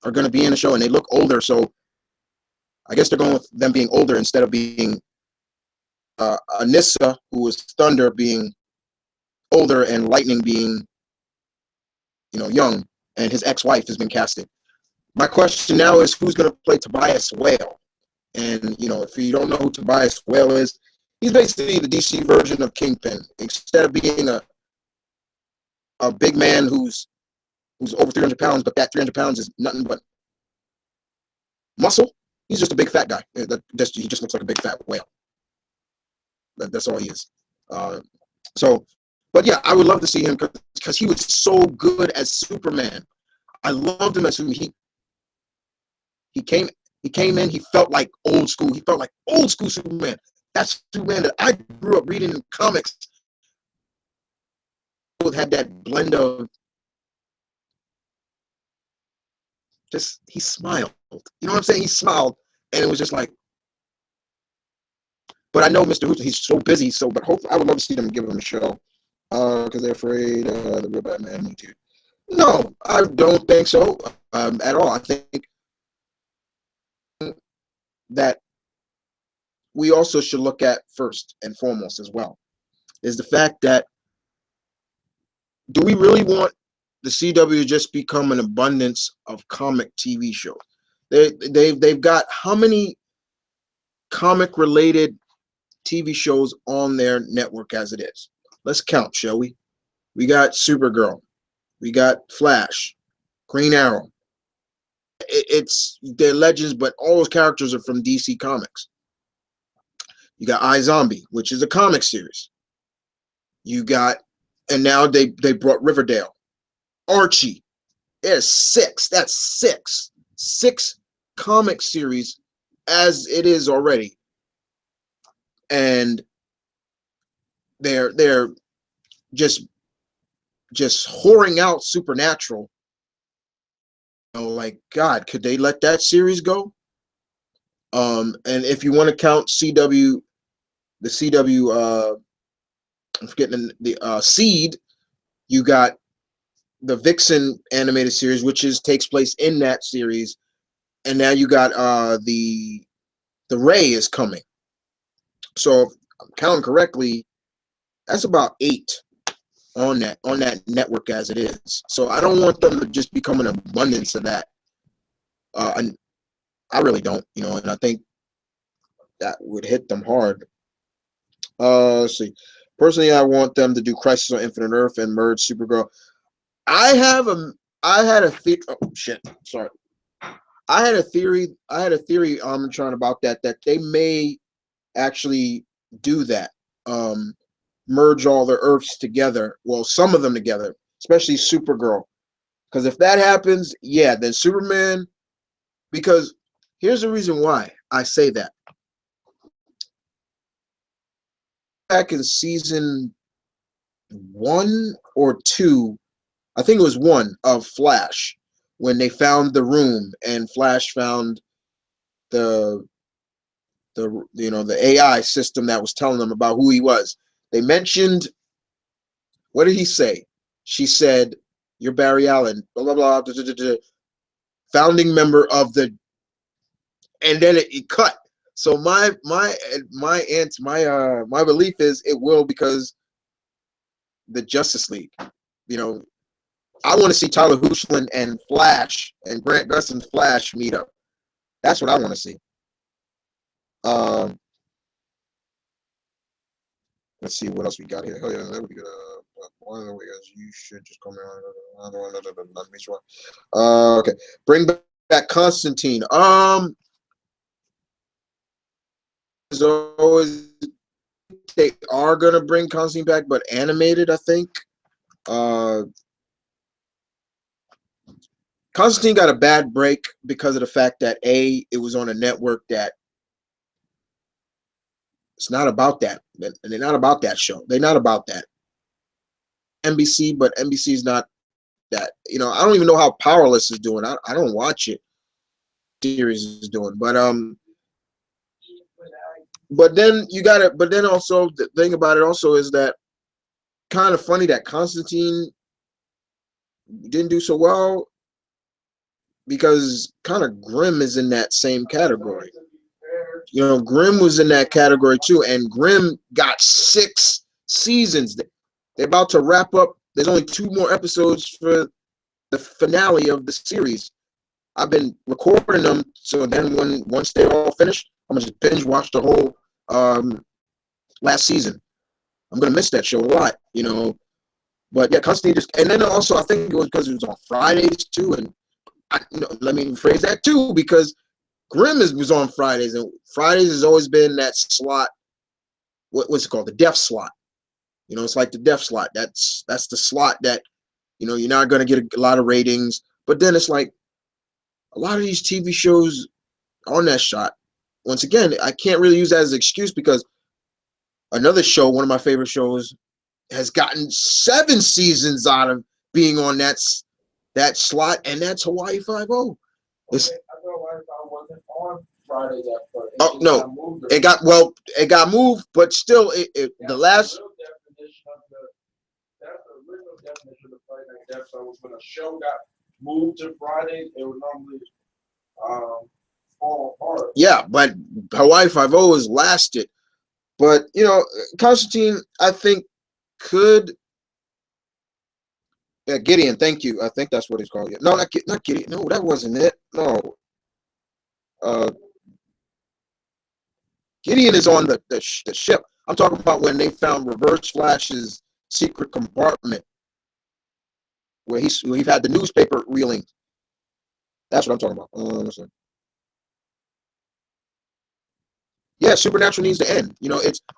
are going to be in the show, and they look older. So I guess they're going with them being older instead of being Anissa, who was Thunder, being older, and Lightning being young, and his ex-wife has been casted. My question now is who's going to play Tobias Whale? And if you don't know who Tobias Whale is, he's basically the DC version of Kingpin. Instead of being a big man who's over 300 pounds, but that 300 pounds is nothing but muscle, he's just a big fat guy. He just looks like a big fat whale. That's all he is. So, but yeah, I would love to see him because he was so good as Superman. I loved him as Superman. He came in. He felt like old school. He felt like old school Superman. That's Superman that I grew up reading in comics. Both had that blend of just he smiled. You know what I'm saying? He smiled, and it was just like. But I know Mr. Houston, he's so busy. But hopefully, I would love to see them give him a show. Because they're afraid the real Batman need to. No, I don't think so at all. I think that we also should look at first and foremost as well is the fact that do we really want the CW to just become an abundance of comic TV shows? They've got how many comic related TV shows on their network as it is? Let's count, shall we? We got Supergirl, we got Flash, Green Arrow. It's they're legends, but all those characters are from DC Comics. You got iZombie, which is a comic series. You got, and now they brought Riverdale, Archie. There's six. That's six comic series as it is already, and they're just whoring out Supernatural. Like God, could they let that series go? And if you want to count CW, the CW, I'm forgetting the Seed. You got the Vixen animated series, which takes place in that series, and now you got the Ray is coming. So if I'm counting correctly, that's about 8 on that network as it is. So I don't want them to just become an abundance of that. And I really don't, and I think that would hit them hard. Let's see. Personally, I want them to do Crisis on Infinite Earth and merge Supergirl. I have a I had a theory. Oh shit! Sorry. I had a theory. Trying about that they may actually do that. Merge all the Earths together. Well, some of them together, especially Supergirl. Because if that happens, yeah, then Superman. Because here's the reason why I say that. back in season 1 or 2, I think it was 1 of Flash, when they found the room and Flash found the the AI system that was telling them about who he was. They mentioned, what did he say? She said, "You're Barry Allen, blah blah blah, founding member of the," and then it cut. So my belief is it will, because the Justice League, you know, I want to see Tyler Hoechlin and Flash and Grant Gustin's Flash meet up. That's what I want to see. Um, let's see what else we got here. Oh yeah, that would be good. One of the ways you should just come around. Okay, bring back Constantine. As always, they are gonna bring Constantine back, but animated, I think. Uh, Constantine got a bad break because of the fact that it was on a network that it's not about that. They're not about that show. They're not about that. NBC, but NBC is not that. I don't even know how Powerless is doing. I don't watch it. Series is doing, but then you got it. But then also the thing about it also is that kind of funny that Constantine didn't do so well, because kind of Grimm is in that same category. Grimm was in that category too, and Grimm got 6 seasons. They're about to wrap up. There's only 2 more episodes for the finale of the series. I've been recording them, so then once they're all finished, I'm gonna just binge watch the whole last season. I'm gonna miss that show a lot, But yeah, Constantine just, and then also I think it was because it was on Fridays too, and let me rephrase that too, because Grimm was on Fridays, and Fridays has always been that slot. What's it called? The death slot. It's like the death slot. That's the slot that you're not gonna get a lot of ratings. But then it's like a lot of these TV shows on that shot. Once again, I can't really use that as an excuse, because another show, one of my favorite shows, has gotten 7 seasons out of being on that slot, and that's Hawaii Five-O. I thought Hawaii wasn't on Fridays at first. Oh no, it got moved, but still, the last. That's the original definition of Friday Night Death. So when a show got moved to Fridays, it would normally fall apart. Yeah, but Hawaii Five-O has lasted. But Constantine, I think, could. Yeah, Gideon, thank you. I think that's what he's called. No, not Gideon. No, that wasn't it. No. Gideon is on the ship. I'm talking about when they found Reverse Flash's secret compartment, where he had the newspaper reeling. That's what I'm talking about. Listen. Yeah, Supernatural needs to end.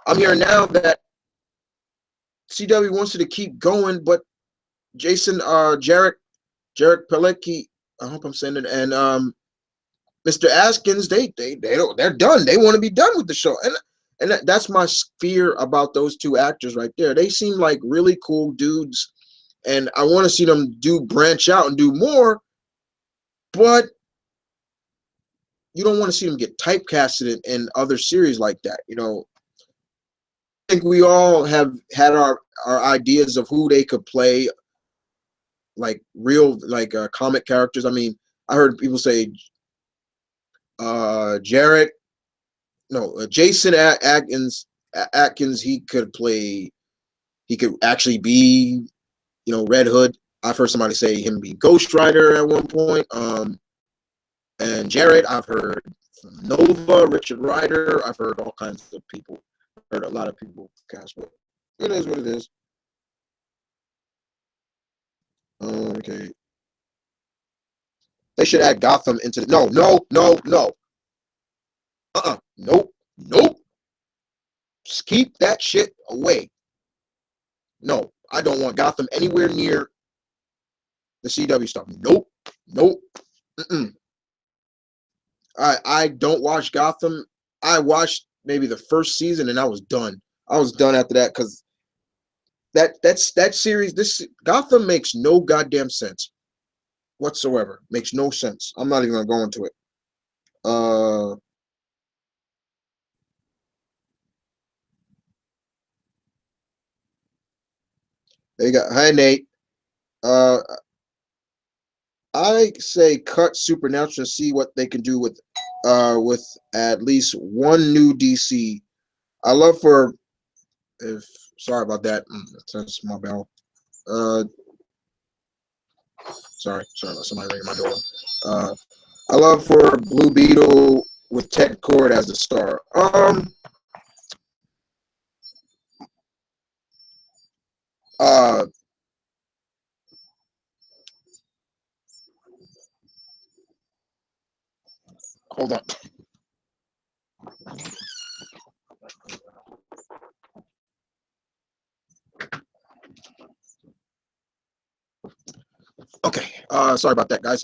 I'm hearing now that CW wants you to keep going, but Jason, Jarek Palecki, I hope I'm saying it, and Mr. Askins, they're done. They want to be done with the show, and that's my fear about those 2 actors right there. They seem like really cool dudes, and I want to see them branch out and do more, but you don't want to see them get typecasted in other series like that. I think we all have had our ideas of who they could play, like real, like comic characters. I mean, I heard people say Jason Atkins, he could actually be, Red Hood. I've heard somebody say him be Ghost Rider at one point. And Jared, I've heard Nova, Richard Rider. I've heard all kinds of people. Heard a lot of people cast, but it is what it is. Okay. They should add Gotham into the. No. Nope. Just keep that shit away. No, I don't want Gotham anywhere near the CW stuff. Nope. Mm-mm. I don't watch Gotham. I watched maybe the first season and I was done. I was done after that because that series. This Gotham makes no goddamn sense whatsoever. Makes no sense. I'm not even gonna go into it. Uh, they got hi Nate. Uh, I say cut Supernatural and see what they can do with at least one new DC. I love for if sorry about that. That's my bell. Uh, sorry about somebody ringing my door. Uh, I love for Blue Beetle with Ted Cord as the star. Uh, hold on. Okay. Sorry about that, guys.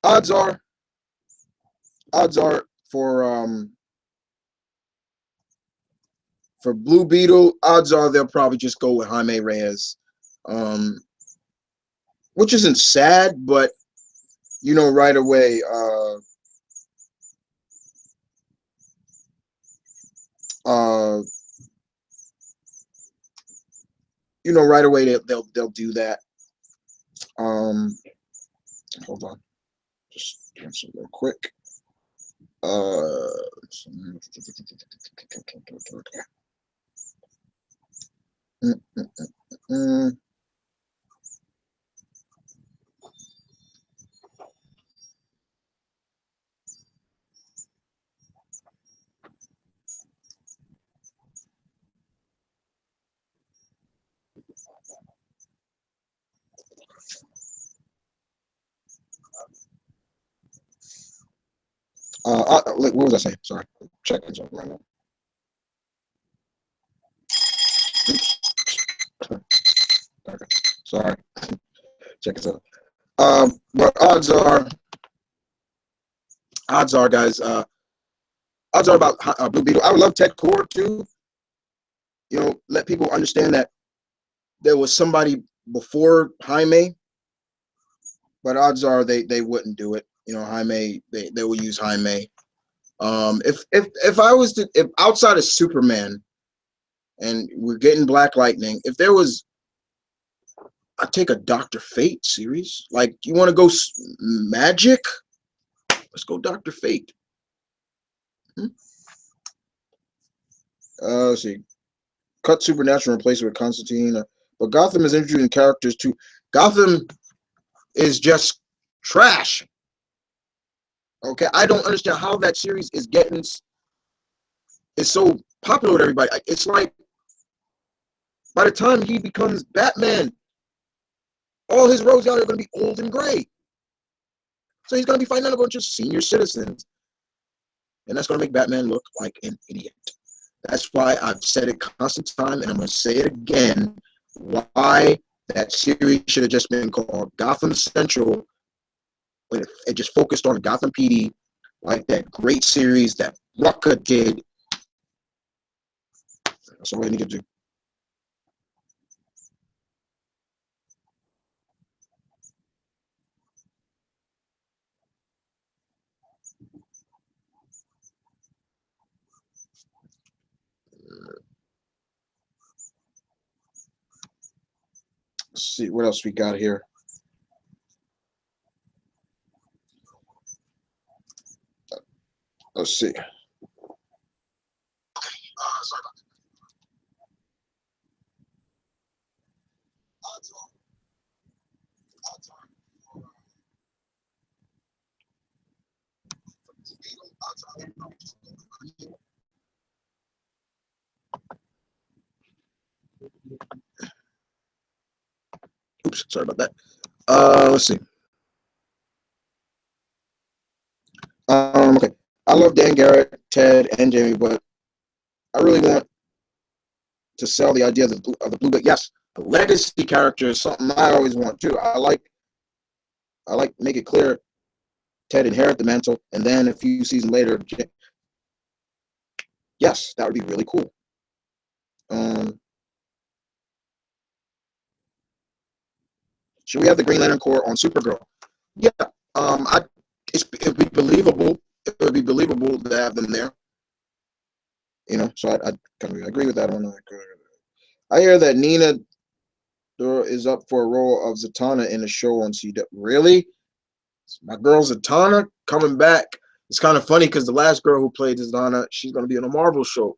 Odds are, odds are for Blue Beetle, odds are they'll probably just go with Jaime Reyes, um, which isn't sad, but you know right away. Uh, you know right away they'll do that. Um, hold on, just doing some real quick. Uh, mm, mm, mm. What was I saying? Sorry, I'm checking something right now. Okay, sorry, check it out. But odds are, guys. Odds are about Blue Beetle. I would love Ted Core too. You know, let people understand that there was somebody before Jaime, but odds are they wouldn't do it. You know, Jaime they will use Jaime. If I was to if outside of Superman and we're getting Black Lightning, if there was I'd take a Doctor Fate series. Like, you want to go magic? Let's go Doctor Fate. Hmm? Let's see. Cut Supernatural and replace it with Constantine. But Gotham is introducing characters too. Gotham is just trash. Okay, I don't understand how that series is so popular with everybody. It's like by the time he becomes Batman, all his roads out are going to be old and gray. So he's going to be fighting a bunch of senior citizens, and that's going to make Batman look like an idiot. That's why I've said it constant time, and I'm going to say it again. Why that series should have just been called Gotham Central. It just focused on Gotham PD, like that great series that Rucka did. That's all we need to do. Let's see what else we got here. Let's see. Oops, sorry about that. Let's see. Okay. I love Dan Garrett, Ted, and Jamie, but I really want to sell the idea of the blue. But yes, the legacy character is something I always want too. I like make it clear Ted inherit the mantle, and then a few seasons later, Yes, that would be really cool. Should we have the Green Lantern Corps on Supergirl? Yeah. It'd be believable. It would be believable to have them there. So I kind of agree with that on that. I hear that Nina is up for a role of Zatanna in a show on CW. Really? My girl Zatanna coming back. It's kind of funny because the last girl who played Zatanna, she's going to be in a Marvel show.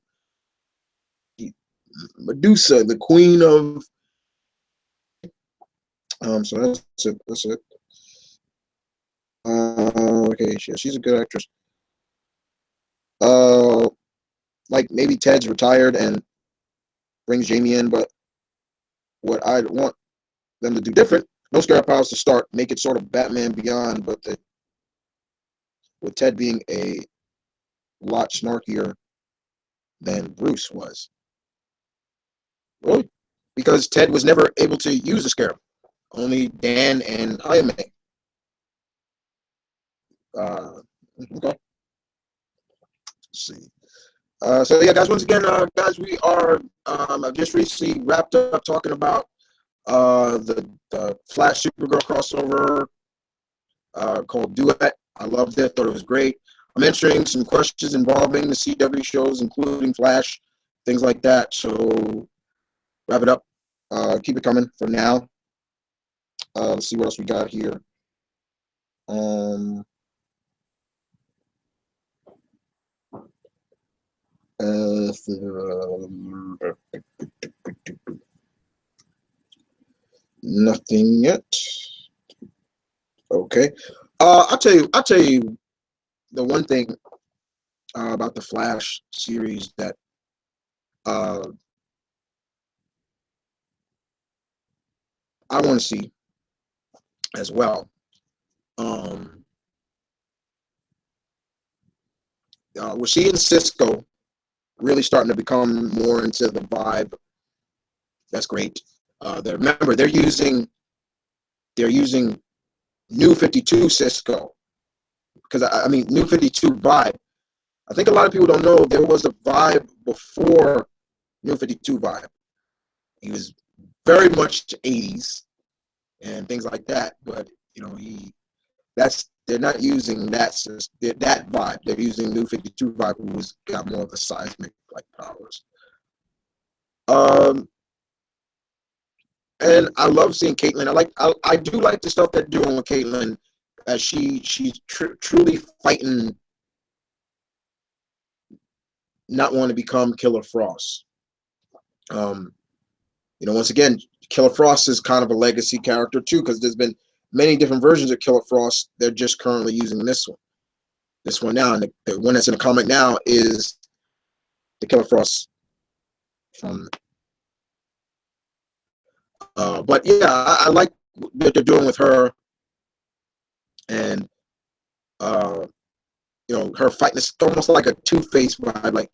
Medusa, the queen of. So that's it. That's it. Okay, she's a good actress. Like maybe Ted's retired and brings Jamie in, but what I want them to do different, no scare powers to start, make it sort of Batman Beyond, but with Ted being a lot snarkier than Bruce was. Really? Because Ted was never able to use the scarab. Only Dan and Iron Man. Okay. Let's see. So yeah, guys. Once again, guys, we are. I've just recently wrapped up talking about the Flash Supergirl crossover called Duet. I loved it. Thought it was great. I'm answering some questions involving the CW shows, including Flash, things like that. So wrap it up. Keep it coming for now. Let's see what else we got here. Nothing yet. Okay. I'll tell you the one thing about the Flash series that I want to see as well. We're seeing Cisco really starting to become more into the vibe. That's great. Remember, they're using New 52 Cisco because I mean New 52 vibe. I think a lot of people don't know there was a vibe before New 52 vibe. He was very much 80s and things like that, but they're not using that vibe. They're using New 52 vibe, who's got more of the seismic like powers. And I love seeing Caitlin. I do like the stuff they're doing with Caitlin, as she's truly fighting, not wanting to become Killer Frost. Once again, Killer Frost is kind of a legacy character too, because there's been many different versions of Killer Frost. They're just currently using this one. This one now, and the one that's in the comic now is the Killer Frost from. But yeah, I like what they're doing with her, and her fighting is almost like a Two-Face vibe. Like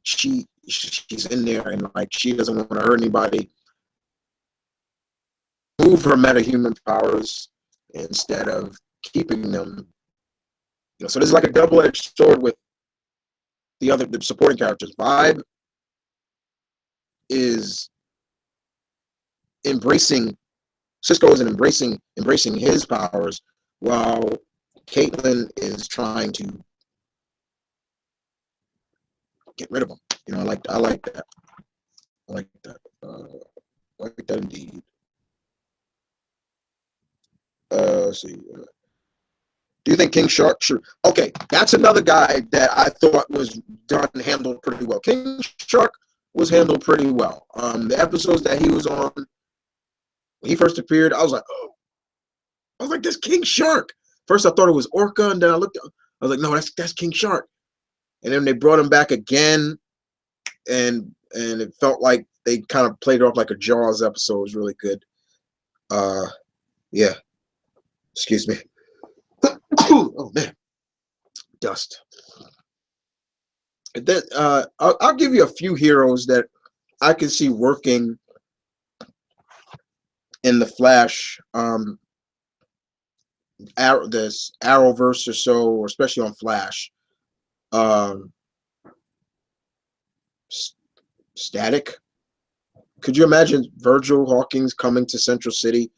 she's in there, and like she doesn't want to hurt anybody. Move her metahuman powers instead of keeping them. So there's like a double-edged sword with the supporting characters. Vibe is embracing Cisco is embracing his powers, while Caitlin is trying to get rid of them. I like that. I like that. I like that indeed. Let's see. Do you think King Shark should? Okay, that's another guy that I thought was handled pretty well. King Shark was handled pretty well. The episodes that he was on when he first appeared, I was like, oh, this King Shark. First, I thought it was Orca, and then I was like, no, that's King Shark. And then they brought him back again, and it felt like they kind of played it off like a Jaws episode. It was really good. Yeah. Excuse me. Oh man, dust. Then I'll give you a few heroes that I can see working in the Flash, this Arrowverse or so, or especially on Flash. Static. Could you imagine Virgil Hawkins coming to Central City?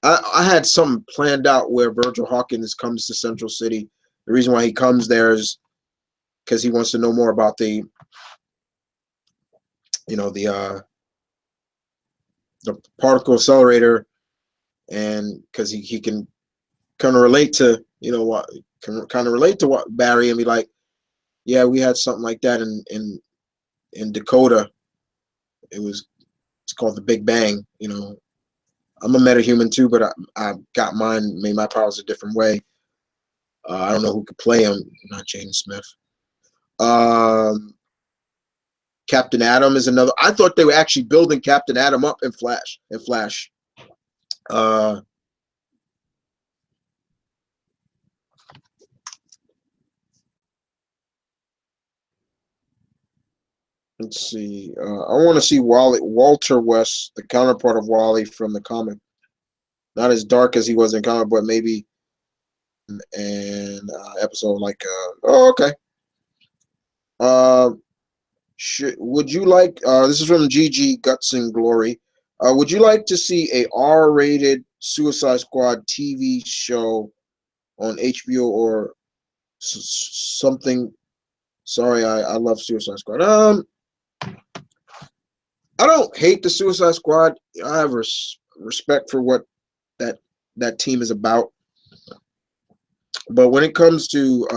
I had something planned out where Virgil Hawkins comes to Central City. The reason why he comes there is because he wants to know more about the, the particle accelerator, and because he can kind of relate to, what can kind of relate to what Barry, and be like, yeah, we had something like that in Dakota. It's called the Big Bang. I'm a metahuman too, but I got made my powers a different way. I don't know who could play him. Not Jaden Smith. Captain Atom is another. I thought they were actually building Captain Atom up in Flash. Uh, let's see. I want to see Walter West, the counterpart of Wally from the comic. Not as dark as he was in comic, but maybe an episode like. Oh, okay. Would you like? This is from GG Guts and Glory. Would you like to see a R-rated Suicide Squad TV show on HBO or something? Sorry, I love Suicide Squad. I don't hate the Suicide Squad. I have respect for what that team is about. But when it comes to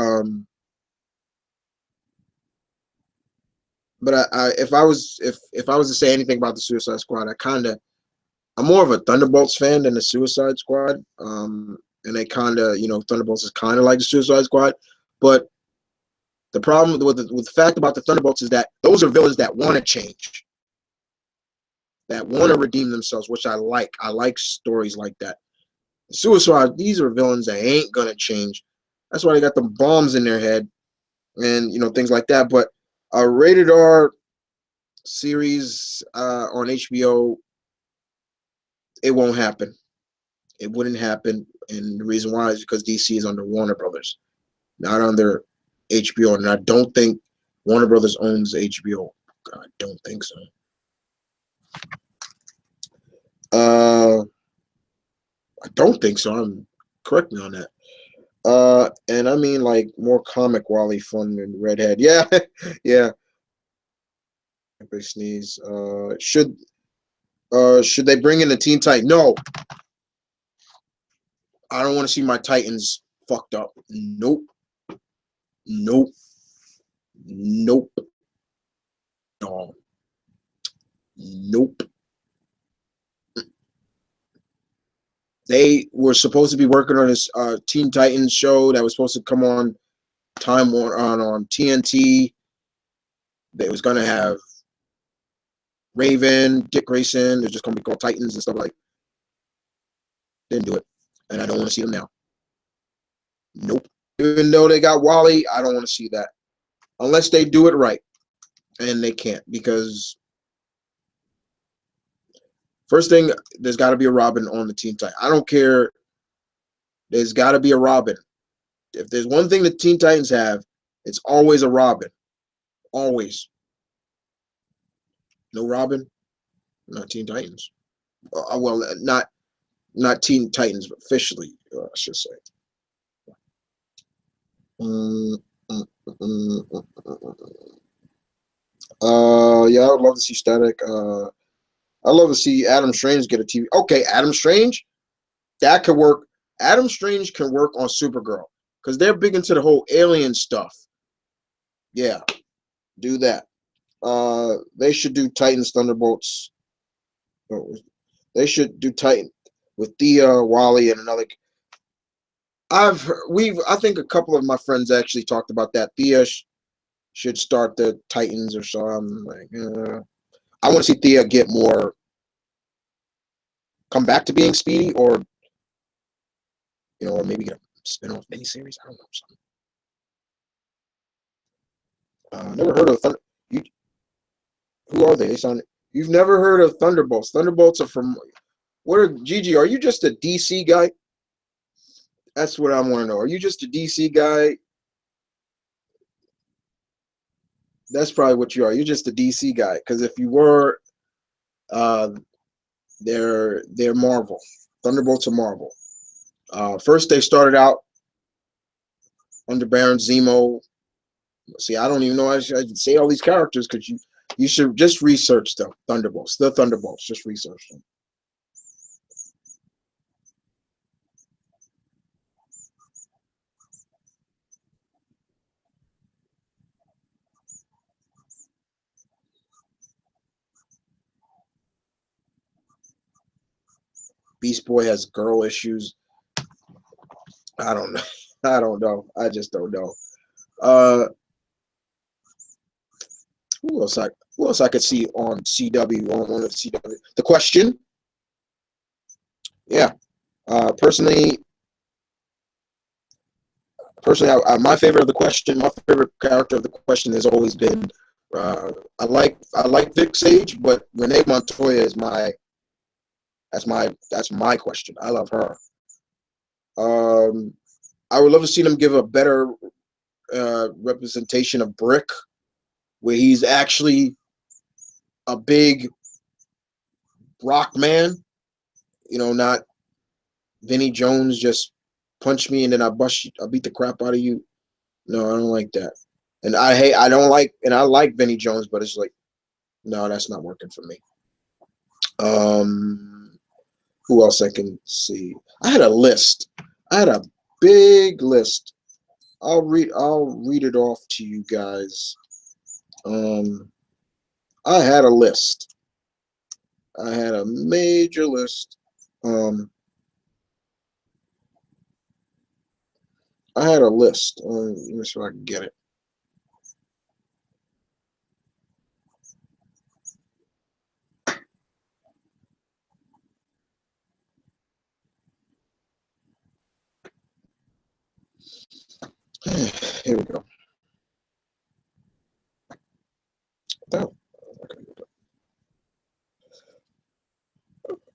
but if I was to say anything about the Suicide Squad, I'm more of a Thunderbolts fan than the Suicide Squad. And they Thunderbolts is kind of like the Suicide Squad, but the problem with the fact about the Thunderbolts is that those are villains that want to change, that want to redeem themselves, which I like. I like stories like that. Suicide, these are villains that ain't gonna change. That's why they got the bombs in their head, and things like that. But a rated R series on HBO, it won't happen. It wouldn't happen, and the reason why is because DC is under Warner Brothers, not under HBO, and I don't think Warner Brothers owns HBO. I don't think so. I don't think so. Correct me on that. And I mean like more comic Wally fun than Redhead. Yeah, yeah. Big sneeze. Should they bring in the Teen Titan? No. I don't want to see my Titans fucked up. Nope. Nope. Nope. No. Nope. They were supposed to be working on this Teen Titans show that was supposed to come on on TNT. They was gonna have Raven, Dick Grayson. They're just gonna be called Titans and stuff like. Didn't do it, and I don't want to see them now. Nope. Even though they got Wally, I don't want to see that unless they do it right, and they can't because first thing, there's got to be a Robin on the Teen Titans. I don't care. There's got to be a Robin. If there's one thing the Teen Titans have, it's always a Robin. Always. No Robin, not Teen Titans. Well, not Teen Titans, but officially, I should say. Yeah, I would love to see Static. I'd love to see Adam Strange get a TV. Okay, Adam Strange, that could work. Adam Strange can work on Supergirl because they're big into the whole alien stuff. Yeah, do that. They should do Titans Thunderbolts. They should do Titan with Thea, Wally, and another. I think a couple of my friends actually talked about that. Thea should start the Titans or so. I'm like, I want to see Thea come back to being Speedy, or or maybe get a spin-off miniseries. I don't know something. Never heard of Thunder. Who are they? You've never heard of Thunderbolts? Thunderbolts are from. Gigi? Are you just a DC guy? That's what I want to know. Are you just a DC guy? That's probably what you are. You're just a DC guy. Because if you were, uh, they're Marvel. Thunderbolts are Marvel. First, they started out under Baron Zemo. See, I don't even know. I should say all these characters because you should just research them. Thunderbolts, the Thunderbolts. Just research them. Beast Boy has girl issues. I don't know. I don't know. I just don't know. Uh, who else I could see on CW on the CW? The Question. Yeah. Personally, my favorite of the Question, my favorite character of the Question has always been. I like Vic Sage, but Renee Montoya is that's my Question. I love her. Um, I would love to see them give a better representation of Brick, where he's actually a big rock man. Not Vinny Jones just punch me and then I beat the crap out of you. No, I don't like that. And I like Vinny Jones, but it's like, no, that's not working for me. Um, who else I can see? I had a list. I had a big list. I'll read it off to you guys. Um, I had a list. I had a major list. Um, I had a list. Let me see if I can get it. Here we go. Oh,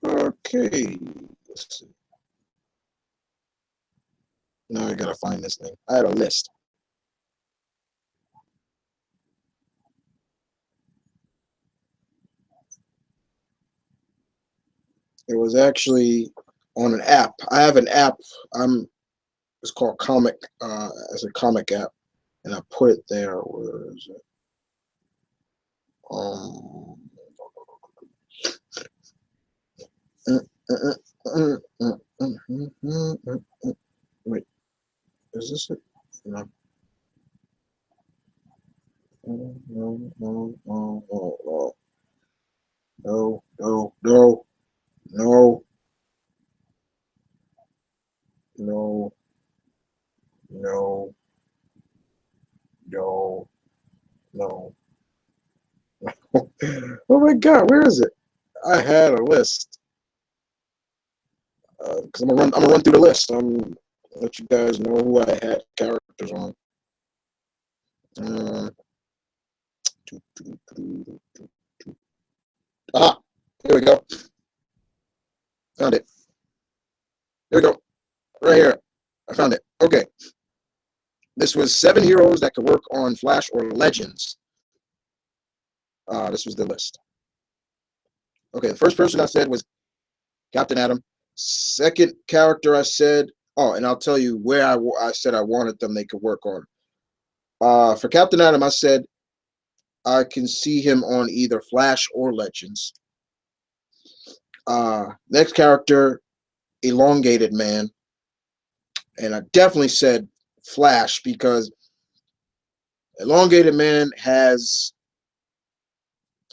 okay. Let's see. Now I gotta find this thing. I had a list. It was actually on an app. I have an app. It's called Comic. As a comic app, and I put it there. Where is it? Um. Wait, is this it? No. No, no, no, no, no, no, no, no, no, no, no, no, no. Oh my God, where is it? I had a list. Because I'm gonna run through the list. Let you guys know who I had characters on. Uh, ah, here we go. Found it. Here we go. Right here. I found it. Okay. This was 7 heroes that could work on Flash or Legends. This was the list. Okay, the first person I said was Captain Atom. Second character I said, oh, and I'll tell you where I said I wanted them they could work on. For Captain Atom, I said I can see him on either Flash or Legends. Next character, Elongated Man. And I definitely said Flash because Elongated Man has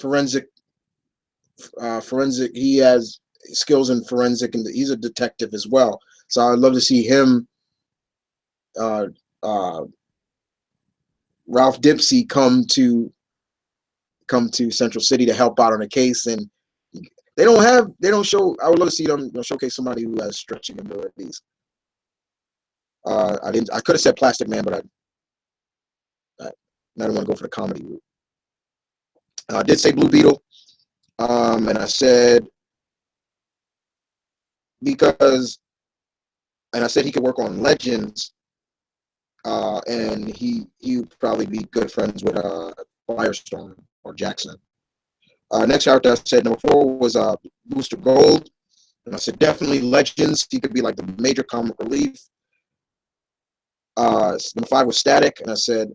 forensic he has skills in forensic and he's a detective as well. So I'd love to see him uh, uh, Ralph Dempsey come to Central City to help out on a case, and they don't show. I would love to see them showcase somebody who has stretching abilities. I could have said Plastic Man, but I don't want to go for the comedy route. I did say Blue Beetle, and I said because, and I said he could work on Legends, and he would probably be good friends with Firestorm or Jackson. Next character I said number 4 was Booster Gold. And I said definitely Legends. He could be like the major comic relief. Number 5 was Static, and I said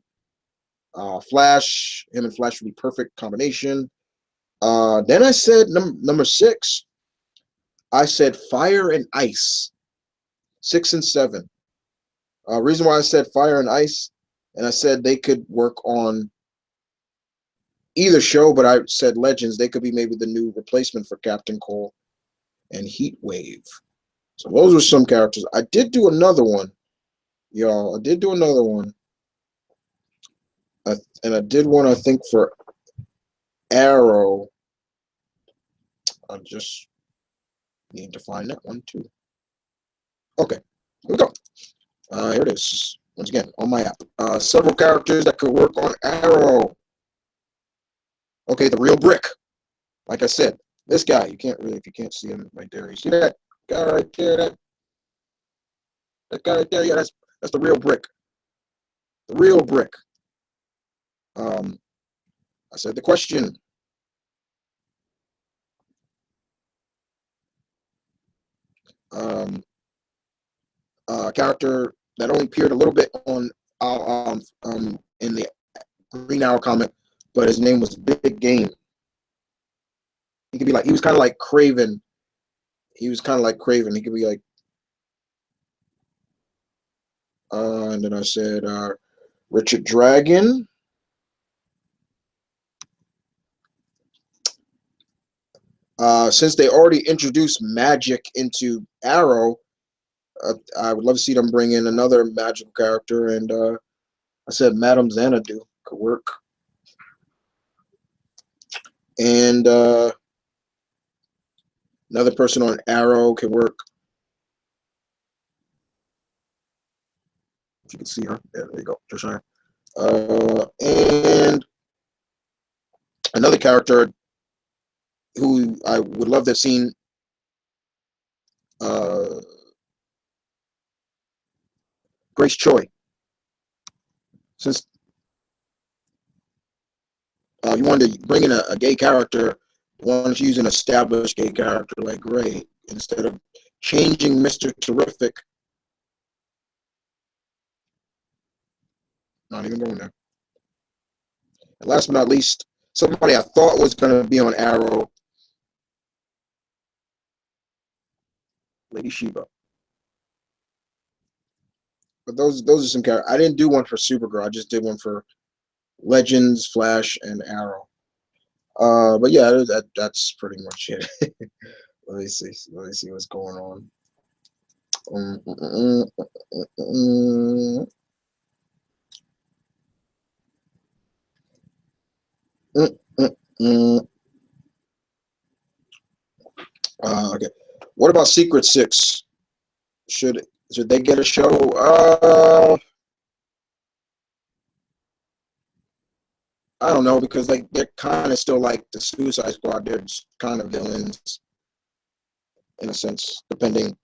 Flash. Him and Flash would be perfect combination. Then I said number 6. I said Fire and Ice. 6 and 7. Reason why I said Fire and Ice, and I said they could work on either show, but I said Legends. They could be maybe the new replacement for Captain Cold and Heat Wave. So those were some characters. I did do another one, y'all. I did do another one. And I did one, I think, for Arrow. I just need to find that one, too. Okay, here we go. Here it is. Once again, on my app. Several characters that could work on Arrow. Okay, the real Brick. Like I said, this guy, you can't really, if you can't see him right there. You see that guy right there? That guy right there? Yeah, that's the real Brick. The real Brick. I said the question. Character that only appeared a little bit on in the Green Arrow comic, but his name was Big Game. He could be like, he was kind of like Craven. He was kind of like Craven. He could be like, and then I said Richard Dragon. Since they already introduced magic into Arrow, I would love to see them bring in another magical character, and I said Madame Xanadu could work. And another person on Arrow could work. If you can see her. Yeah, there you go. Just shine. And another character who I would love to have seen Grace Choi. Since you wanted to bring in a gay character, why don't you use an established gay character like Gray instead of changing Mr. Terrific? Not even going there. And last but not least, somebody I thought was going to be on Arrow, Lady Shiva. But those are some characters. I didn't do one for Supergirl. I just did one for Legends, Flash, and Arrow. But yeah, that's pretty much it. Let me see. Let me see what's going on. Okay. What about Secret Six? Should they get a show? I don't know, because like they're kind of still like the Suicide Squad. They're just kind of villains in a sense, depending.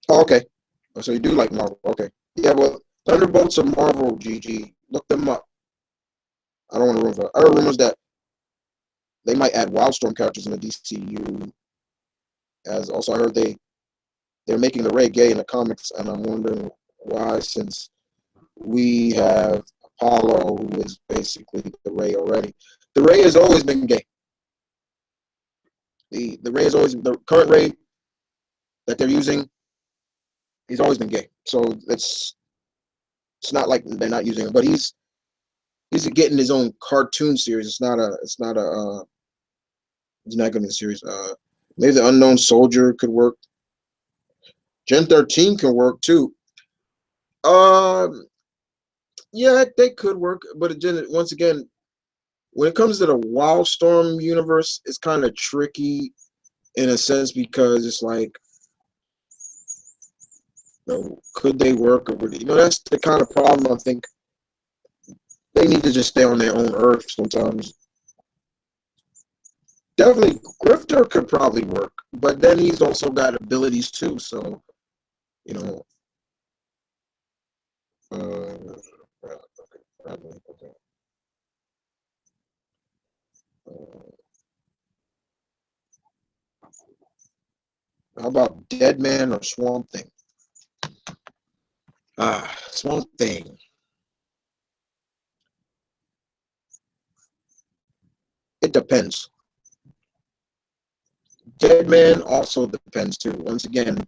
Oh, okay. Oh, so you do like Marvel? Okay. Yeah. Well, Thunderbolts are Marvel. GG. Look them up. I don't want to rumor. I heard rumors that they might add Wildstorm characters in the DCU. As also, I heard they're making the Ray gay in the comics, and I'm wondering why, since we have Apollo, who is basically the Ray already. The Ray has always been gay. The Ray is always the current Ray that they're using. He's always been gay, so it's not like they're not using him, but he's getting his own cartoon series. It's not a it's not going to be a series. Maybe the Unknown Soldier could work. Gen 13 can work too. Um, yeah, they could work, but once again, when it comes to the Wildstorm universe, it's kind of tricky in a sense, because it's like, could they work, or that's the kind of problem. I think they need to just stay on their own earth sometimes. Definitely, Grifter could probably work, but then he's also got abilities too. So, you know, uh, How about Dead Man or Swamp Thing? Swamp Thing. It depends. Dead Man also depends too. Once again,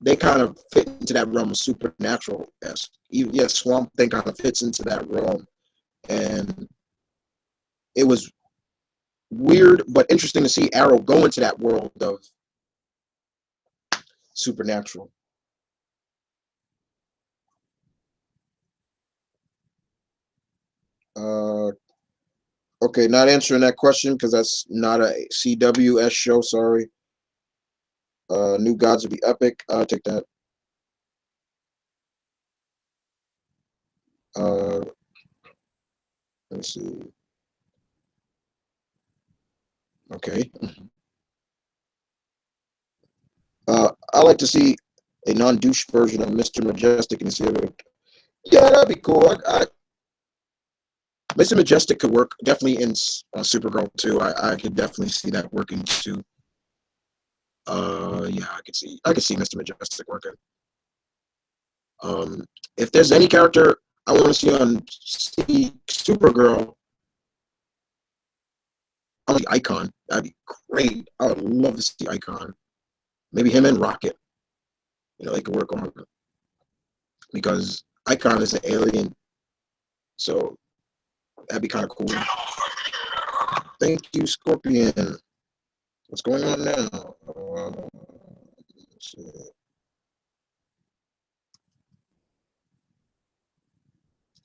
they kind of fit into that realm of supernatural. Yes, Swamp Thing kind of fits into that realm, and it was weird but interesting to see Arrow go into that world of supernatural. Uh, okay, not answering that question because that's not a CWS show. Sorry. New Gods would be epic. I'll take that. Uh, let's see. Okay. I like to see a non-douche version of Mr. Majestic and see it. Yeah, that'd be cool. Mr. Majestic could work definitely in Supergirl too. I could definitely see that working too. Yeah, I could see Mr. Majestic working. If there's any character I want to see Supergirl, I want to see Icon. That'd be great. I would love to see Icon. Maybe him and Rocket. They could work on it because Icon is an alien, so that'd be kind of cool. Thank you, Scorpion. What's going on now? Let's see.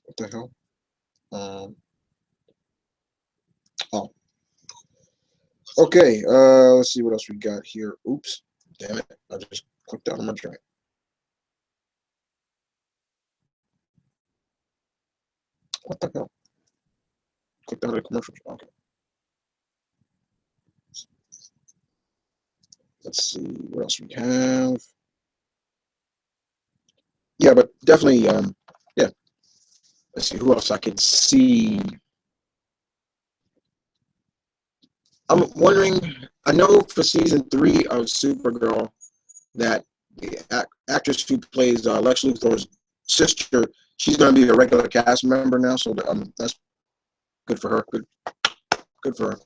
What the hell? Oh, okay. Let's see what else we got here. Oops, damn it! I just clicked out on my drink. What the hell? Clicked out of the commercials. Okay. Let's see what else we have. Yeah, but definitely. Yeah. Let's see who else I can see. I'm wondering. I know for season 3 of Supergirl that the actress who plays Lex Luthor's sister, she's going to be a regular cast member now, so that's good for her. Good for her.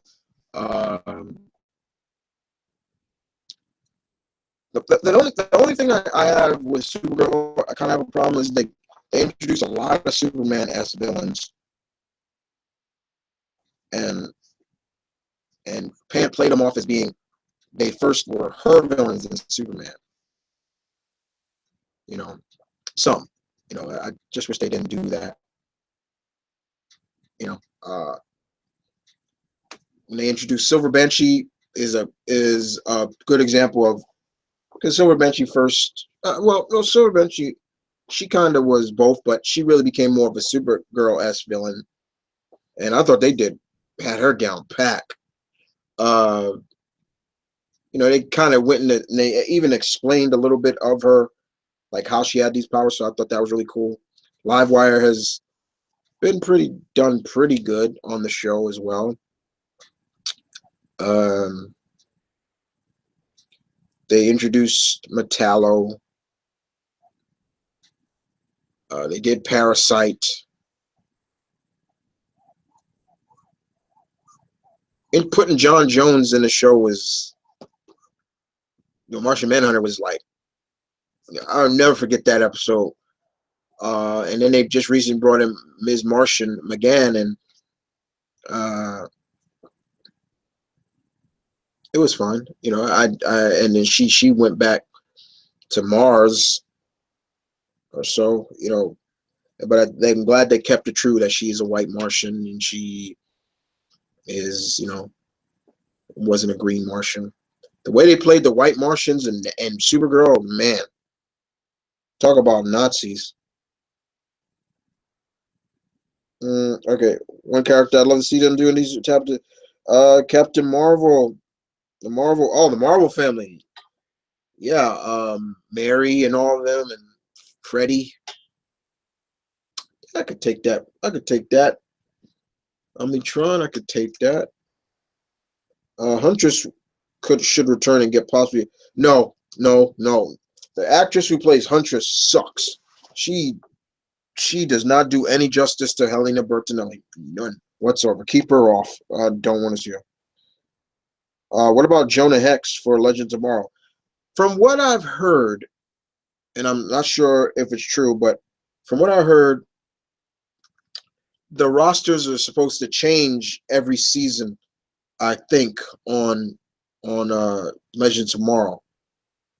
The only thing I have with Supergirl, I kind of have a problem is they introduce a lot of Superman as villains, and Pam played them off as being they first were her villains in Superman. You know, some. I just wish they didn't do that. You know, when they introduced Silver Banshee is a good example of because Silver Banshee first. Well, no, Silver Banshee she kind of was both, but she really became more of a Supergirl-esque villain, and I thought they had her down pat. Uh, they kind of went and they even explained a little bit of her, like how she had these powers. So I thought that was really cool. Livewire has been done pretty good on the show as well. Um, they introduced Metallo. They did Parasite. And putting John Jones in the show was, Martian Manhunter was like, I'll never forget that episode. And then they just recently brought in Ms. Martian McGann, and it was fun. And then she went back to Mars or so. But I'm glad they kept it true that she is a white Martian and she is, wasn't a green Martian. The way they played the white Martians and Supergirl, man, talk about Nazis. Okay, one character I'd love to see them doing these chapters. Captain Marvel, the Marvel family. Yeah, Mary and all of them, and Freddie. I could take that. Omnitron, I could take that. Huntress should return and get possibly no. No, no. The actress who plays Huntress sucks. She she does not do any justice to Helena Bertinelli. None whatsoever. Keep her off. Don't want to see her. What about Jonah Hex for Legend Tomorrow? From what I've heard, and I'm not sure if it's true, but from what I heard, the rosters are supposed to change every season. I think on Legend Tomorrow.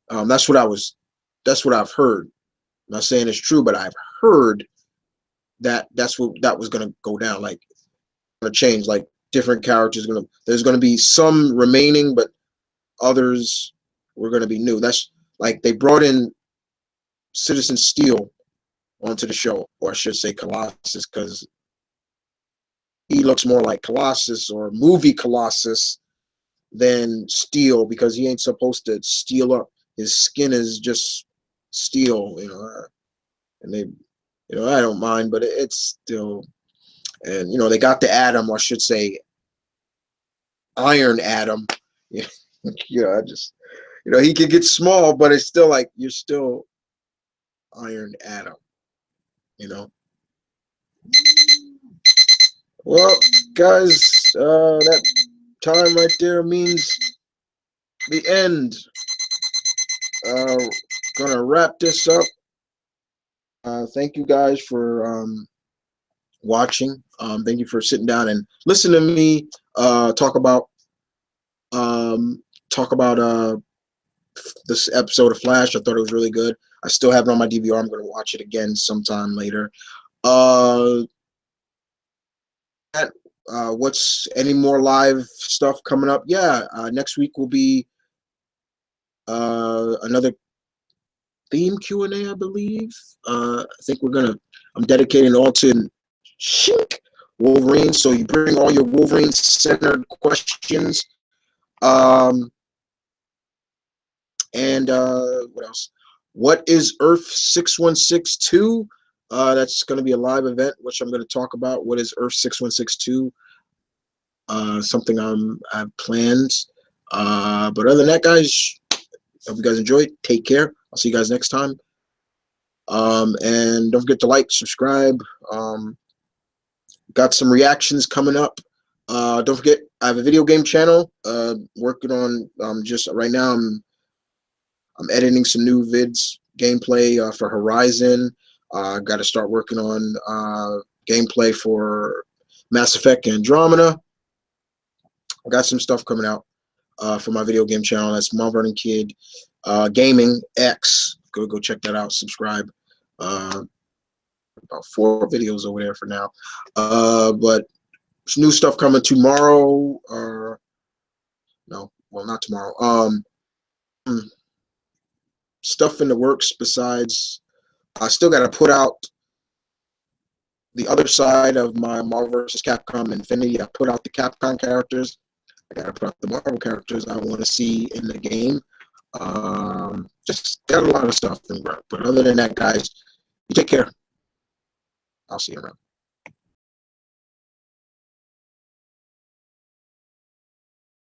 That's what I was. That's what I've heard. I'm not saying it's true, but I've heard that that's what that was gonna go down. Like, gonna change. Like different characters gonna. There's gonna be some remaining, but others were gonna be new. That's like they brought in Citizen Steel onto the show, or I should say Colossus, because he looks more like Colossus or movie Colossus than Steel, because he ain't supposed to steel up. His skin is just steel, and they, I don't mind, but it's still, and they got the Atom, or I should say, Iron Atom. Yeah, I just, he could get small, but it's still like you're still Iron Atom, you know. Well, guys, that time right there means the end. Gonna wrap this up. Thank you guys for watching. Thank you for sitting down and listening to me talk about um, this episode of Flash. I thought it was really good. I still have it on my DVR. I'm going to watch it again sometime later. Uh, what's any more live stuff coming up? Yeah, next week will be another theme Q&A, I believe. I think I'm dedicating all to Shink Wolverine. So you bring all your Wolverine-centered questions. And what else? What is Earth 6162? That's going to be a live event, which I'm going to talk about. What is Earth 6162? Something I've planned. But other than that, guys, hope you guys enjoyed. Take care. I'll see you guys next time. And don't forget to like, subscribe. Got some reactions coming up. Don't forget, I have a video game channel. Working on just right now. I'm editing some new vids, gameplay for Horizon. Got to start working on gameplay for Mass Effect Andromeda. I got some stuff coming out for my video game channel. That's Mount Vernon Kid Gaming X. Go check that out. Subscribe. About 4 videos over there for now. But there's new stuff coming tomorrow. No, well, not tomorrow. Stuff in the works besides. I still got to put out the other side of my Marvel vs. Capcom Infinity. I put out the Capcom characters. I got to put out the Marvel characters I want to see in the game. Just got a lot of stuff in work. But other than that, guys, you take care. I'll see you around.